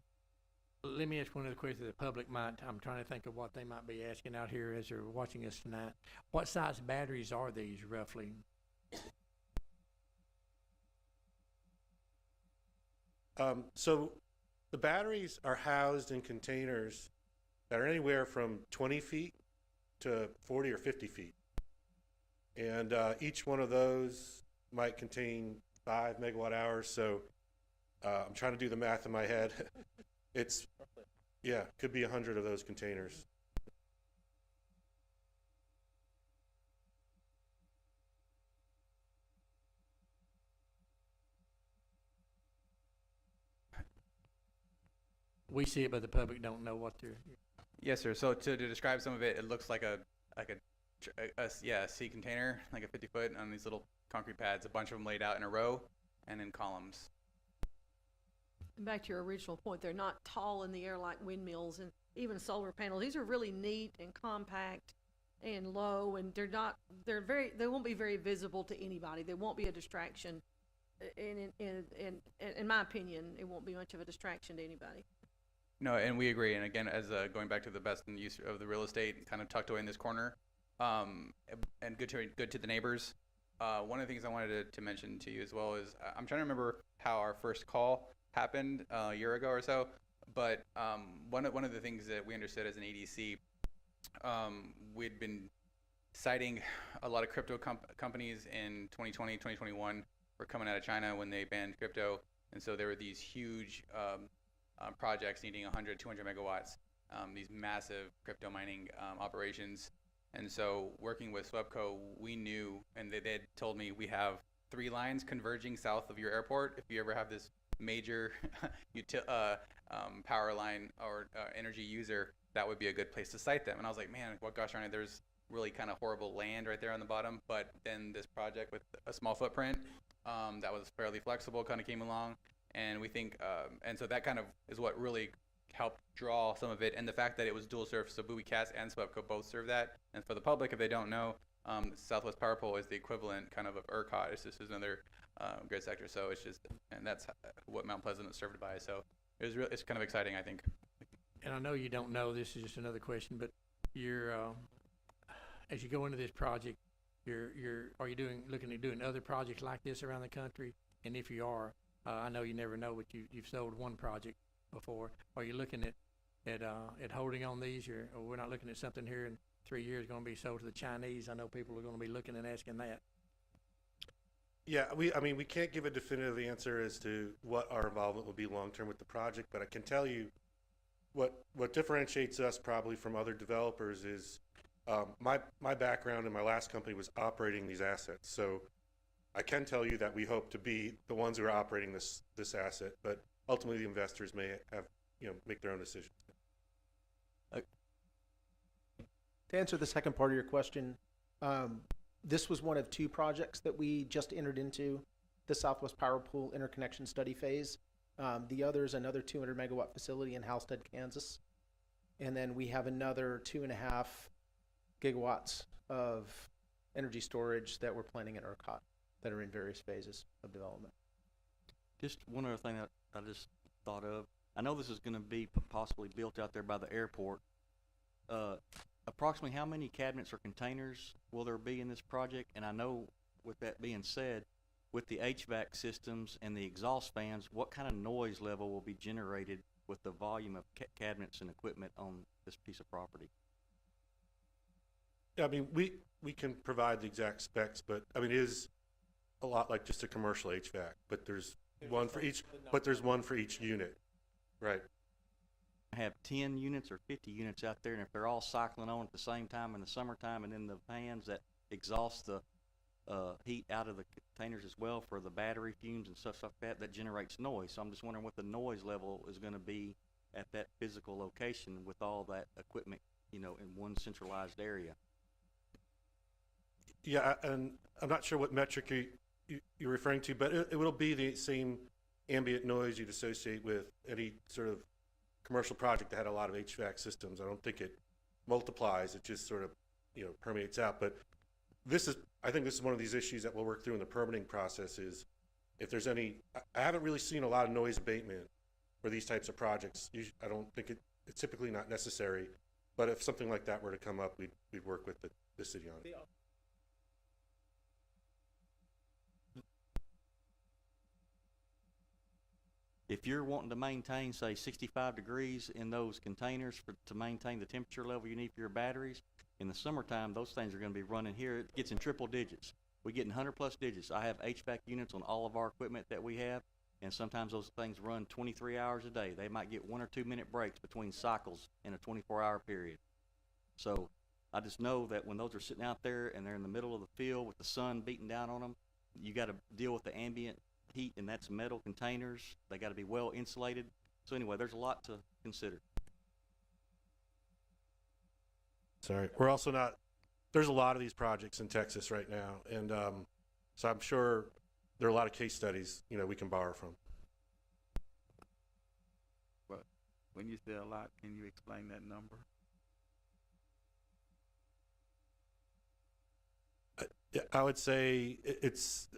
Let me ask one other question the public might. I'm trying to think of what they might be asking out here as they're watching us tonight. What size batteries are these roughly? So the batteries are housed in containers that are anywhere from 20 feet to 40 or 50 feet. And each one of those might contain 5 megawatt hours. So I'm trying to do the math in my head. Could be 100 of those containers. We see it, but the public don't know what they're. Yes, sir. So to describe some of it, it looks like a sea container, like a 50-foot on these little concrete pads, a bunch of them laid out in a row and in columns. And back to your original point, they're not tall in the air like windmills and even solar panels. These are really neat and compact and low, and they won't be very visible to anybody. They won't be a distraction. In my opinion, it won't be much of a distraction to anybody. No, and we agree. And again, as going back to the best use of the real estate, kind of tucked away in this corner, and good to the neighbors. One of the things I wanted to mention to you as well is I'm trying to remember how our first call happened a year ago or so. But one of the things that we understood as an EDC, we'd been citing a lot of crypto companies in 2020, 2021 were coming out of China when they banned crypto, and so there were these huge projects needing 100, 200 megawatts, these massive crypto mining operations. And so working with SWEPCO, we knew, and they had told me, we have 3 lines converging south of your airport. If you ever have this major power line or energy user, that would be a good place to site them. And I was like, man, what gosh darn it, there's really kind of horrible land right there on the bottom. But then this project with a small footprint that was fairly flexible kind of came along. And we think, and so that kind of is what really helped draw some of it. And the fact that it was dual serve, so Bowie Cats and SWEPCO both serve that. And for the public, if they don't know, Southwest Power Pole is the equivalent kind of ERCOT. It's just another grid sector. So it's just, and that's what Mount Pleasant is served by. So it's kind of exciting, I think. And I know you don't know, this is just another question, but you're, as you go into this project, are you looking at doing other projects like this around the country? And if you are, I know you never know, but you've sold one project before. Are you looking at holding on these, or we're not looking at something here in 3 years going to be sold to the Chinese? I know people are going to be looking and asking that. Yeah, I mean, we can't give a definitive answer as to what our involvement will be long-term with the project, but I can tell you what differentiates us probably from other developers is my background in my last company was operating these assets. So I can tell you that we hope to be the ones who are operating this asset, but ultimately the investors may have, make their own decisions. To answer the second part of your question, this was one of 2 projects that we just entered into the Southwest Power Pool interconnection study phase. The other is another 200 megawatt facility in Halstead, Kansas. And then we have another 2.5 gigawatts of energy storage that we're planning at ERCOT that are in various phases of development. Just one other thing that I just thought of. I know this is going to be possibly built out there by the airport. Approximately how many cabinets or containers will there be in this project? And I know, with that being said, with the HVAC systems and the exhaust fans, what kind of noise level will be generated with the volume of cabinets and equipment on this piece of property? Yeah, I mean, we can provide the exact specs, but I mean, it is a lot like just a commercial HVAC, but there's one for each unit, right? Have 10 units or 50 units out there, and if they're all cycling on at the same time in the summertime, and then the fans that exhaust the heat out of the containers as well for the battery fumes and stuff like that generates noise. So I'm just wondering what the noise level is going to be at that physical location with all that equipment, in one centralized area. Yeah, and I'm not sure what metric you're referring to, but it will be the same ambient noise you'd associate with any sort of commercial project that had a lot of HVAC systems. I don't think it multiplies, it just sort of, permeates out. But I think this is one of these issues that we'll work through in the permitting process is if there's any, I haven't really seen a lot of noise abatement for these types of projects. I don't think it's typically not necessary, but if something like that were to come up, we'd work with the city on it. If you're wanting to maintain, say, 65 degrees in those containers to maintain the temperature level you need for your batteries, in the summertime, those things are going to be running here. It gets in triple digits. We get in 100+ digits. I have HVAC units on all of our equipment that we have, and sometimes those things run 23 hours a day. They might get 1 or 2 minute breaks between cycles in a 24-hour period. So I just know that when those are sitting out there and they're in the middle of the field with the sun beating down on them, you got to deal with the ambient heat, and that's metal containers. They got to be well insulated. So anyway, there's a lot to consider. Sorry, we're also not. There's a lot of these projects in Texas right now, and so I'm sure there are a lot of case studies we can borrow from. But when you say a lot, can you explain that number? I would say it's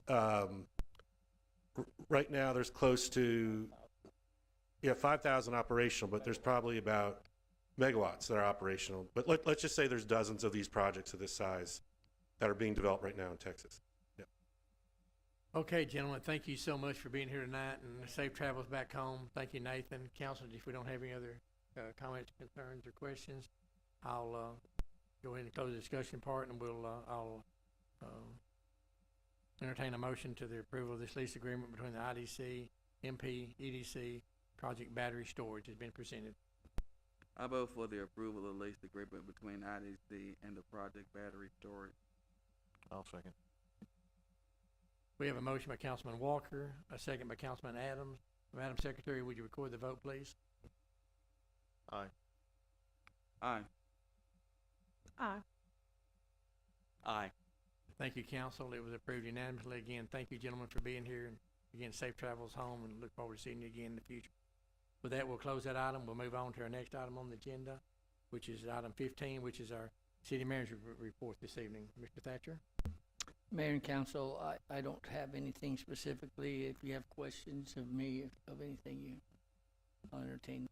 right now there's close to 5,000 operational, but there's probably about megawatts that are operational. But let's just say there's dozens of these projects of this size that are being developed right now in Texas. Yeah. Okay, gentlemen, thank you so much for being here tonight, and safe travels back home. Thank you, Nathan. Council, if we don't have any other comments, concerns, or questions, I'll go ahead and close the discussion part, and I'll entertain a motion to the approval of this lease agreement between the IDC, MP, EDC, Project Battery Storage has been presented. I vote for the approval of the lease agreement between IDC and the Project Battery Storage. I'll second. We have a motion by Councilman Walker, a second by Councilman Adams. Madam Secretary, would you record the vote, please? Aye. Aye. Aye. Aye. Thank you, council. It was approved unanimously. Again, thank you, gentlemen, for being here, and again, safe travels home, and look forward to seeing you again in the future. With that, we'll close that item. We'll move on to our next item on the agenda, which is item 15, which is our city manager report this evening. Mr. Thatcher? Mayor and council, I don't have anything specifically. If you have questions of me, of anything, I'll entertain.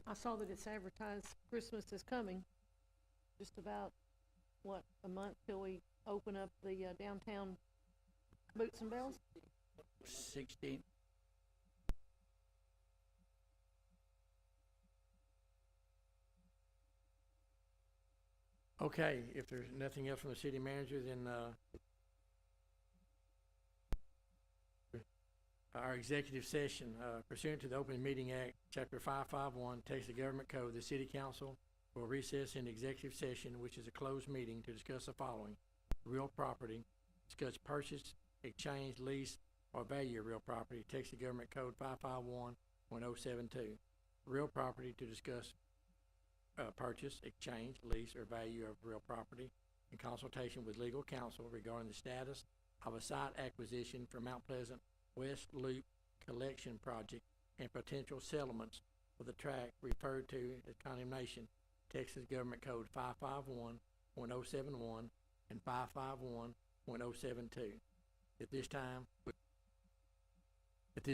I saw that it's advertised Christmas is coming. Just about, what, a month till we open up the downtown Boots and Bells? 16. Okay, if there's nothing else from the city manager, then, our executive session, pursuant to the Open Meeting Act, Chapter 551, Texas Government Code, the city council will recess in executive session, which is a closed meeting, to discuss the following: real property, discuss purchase, exchange, lease, or value of real property, Texas Government Code 551.072. Real property, to discuss purchase, exchange, lease, or value of real property in consultation with legal counsel regarding the status of a site acquisition for Mount Pleasant West Loop Collection Project and potential settlements for the tract referred to as condemnation, Texas Government Code 551.071 and 551.072. At this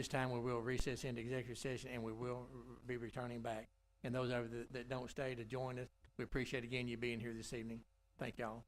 time, we will recess into executive session, and we will be returning back. And those of you that don't stay to join us, we appreciate again you being here this evening. Thank y'all.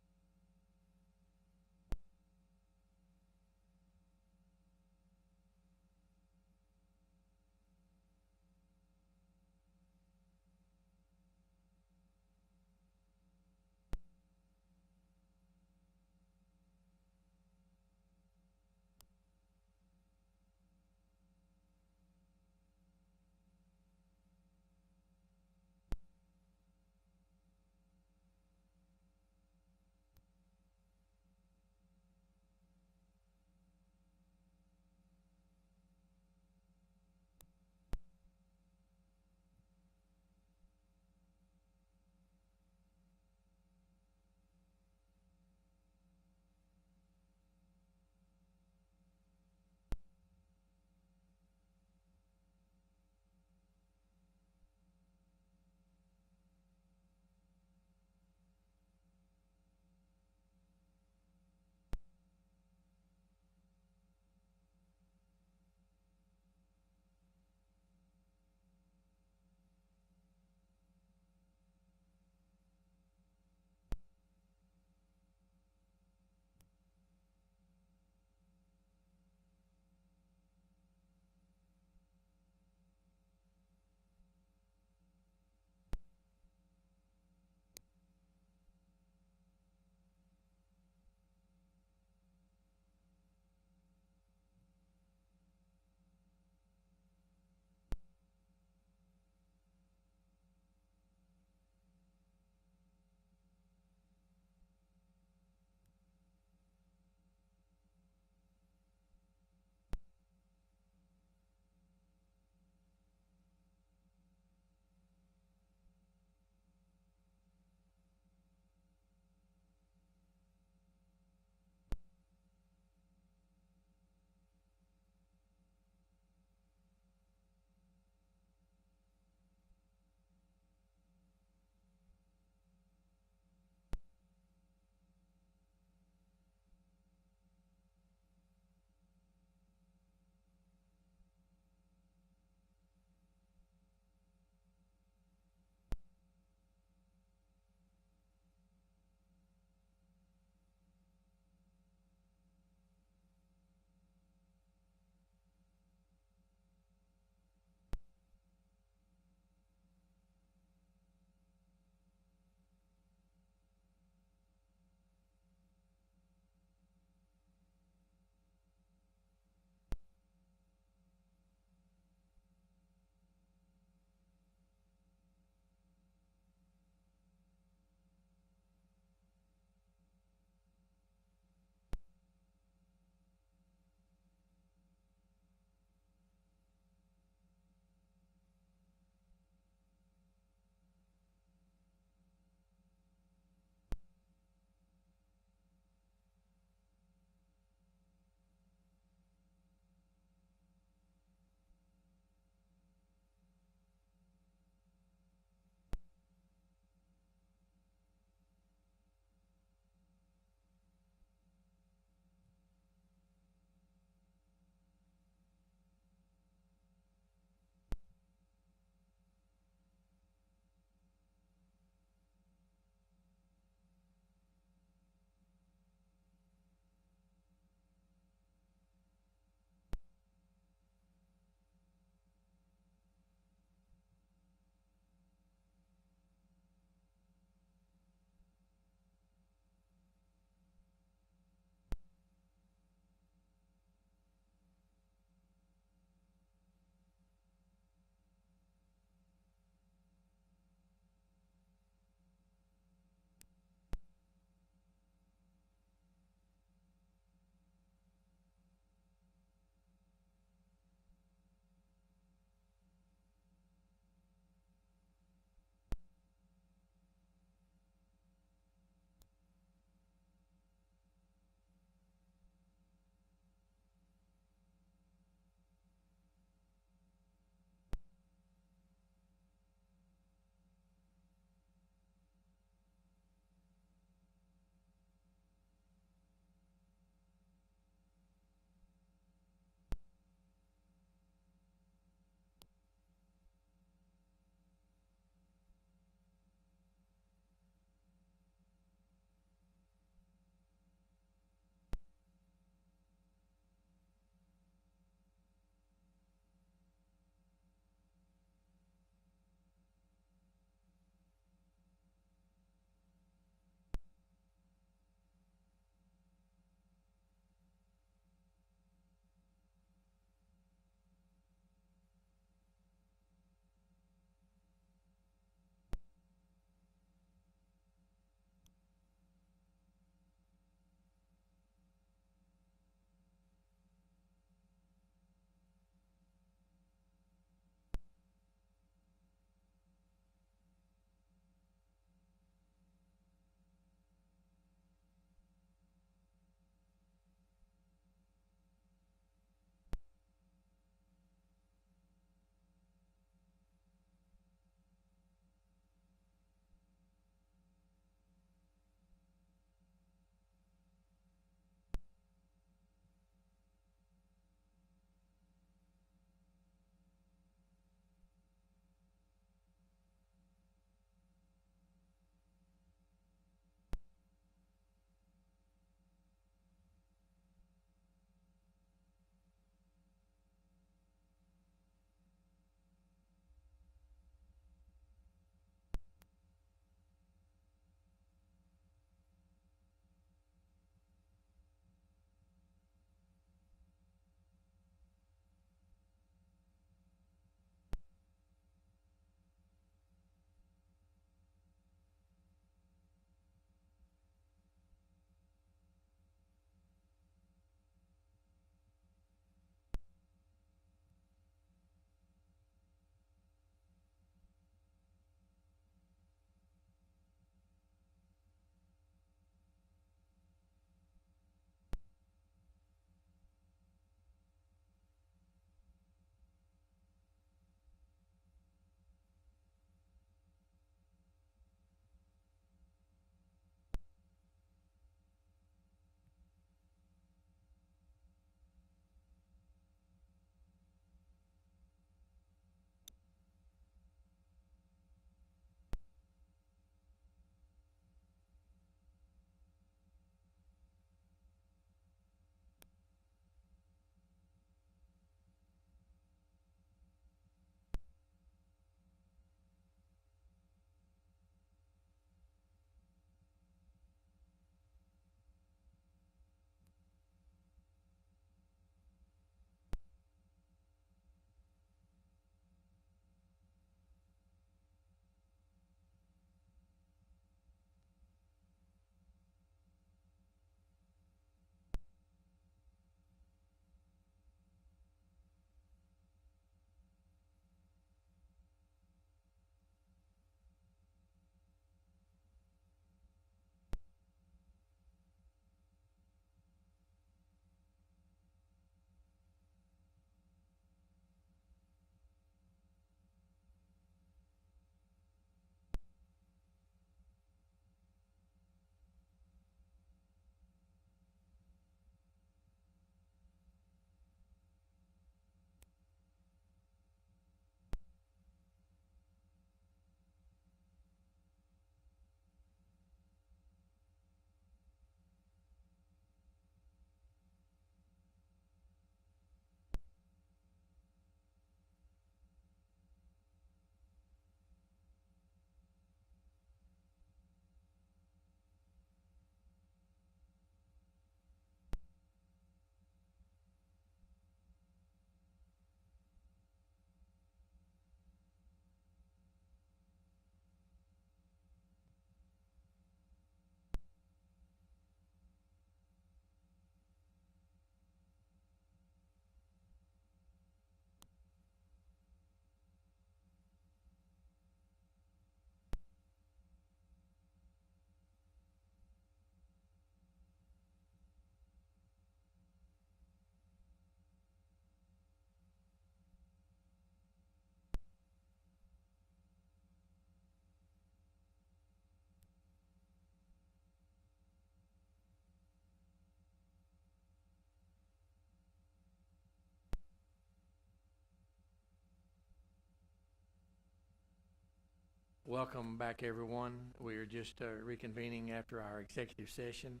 Welcome back, everyone. We are just reconvening after our executive session,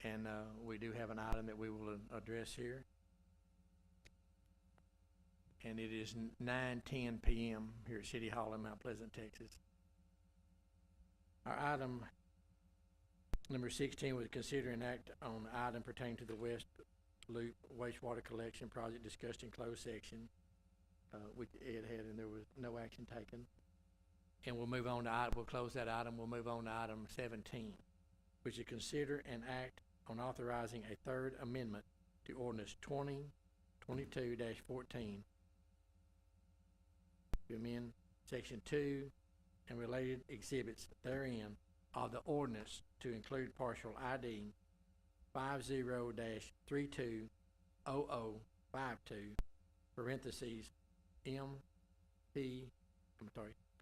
and we do have an item that we will address here. And it is 9:10 p.m. here at City Hall in Mount Pleasant, Texas. Our item number 16 was consider an act on item pertaining to the West Loop wastewater collection project discussed in closed section, which Ed had, and there was no action taken. And we'll move on to we'll close that item. We'll move on to item 17, which is consider an act on authorizing a third amendment to ordinance 2022-14 to amend section 2 and related exhibits therein of the ordinance to include partial ID 50-320052 parentheses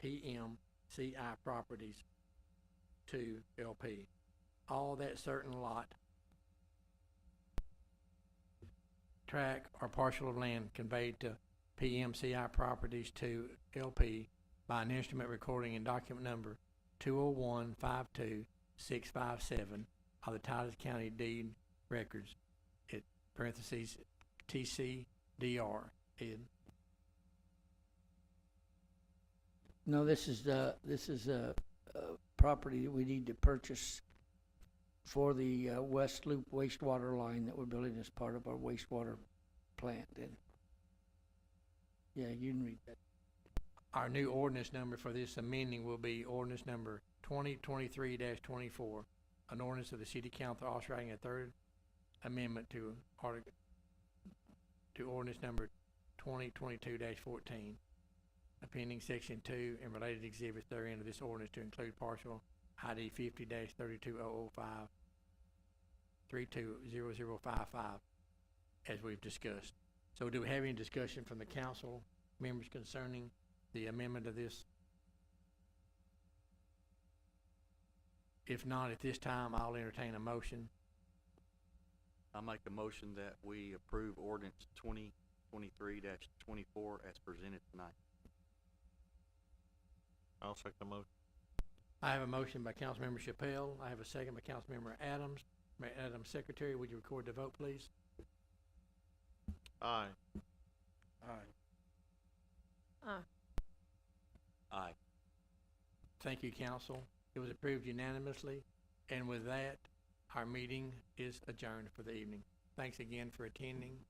PMCI Properties 2 LP. All that certain lot, tract, or parcel of land conveyed to PMCI Properties 2 LP by an instrument recording in document number 201-52657 of the Titus County Deed Records, at parentheses TCDR. Ed? No, this is a property that we need to purchase for the West Loop wastewater line that we're building as part of our wastewater plant. And yeah, you can read that. Our new ordinance number for this amending will be ordinance number 2023-24, an ordinance of the City Council authorizing a third amendment to ordinance number 2022-14, appending section 2 and related exhibits therein of this ordinance to include partial ID 50-32005 320055, as we've discussed. So do we have any discussion from the council members concerning the amendment of this? If not, at this time, I'll entertain a motion. I make a motion that we approve ordinance 2023-24 as presented tonight. I'll second the motion. I have a motion by Councilmember Chappelle. I have a second by Councilmember Adams. Madam Secretary, would you record the vote, please? Aye. Aye. Aye. Thank you, council. It was approved unanimously. And with that, our meeting is adjourned for the evening. Thanks again for attending.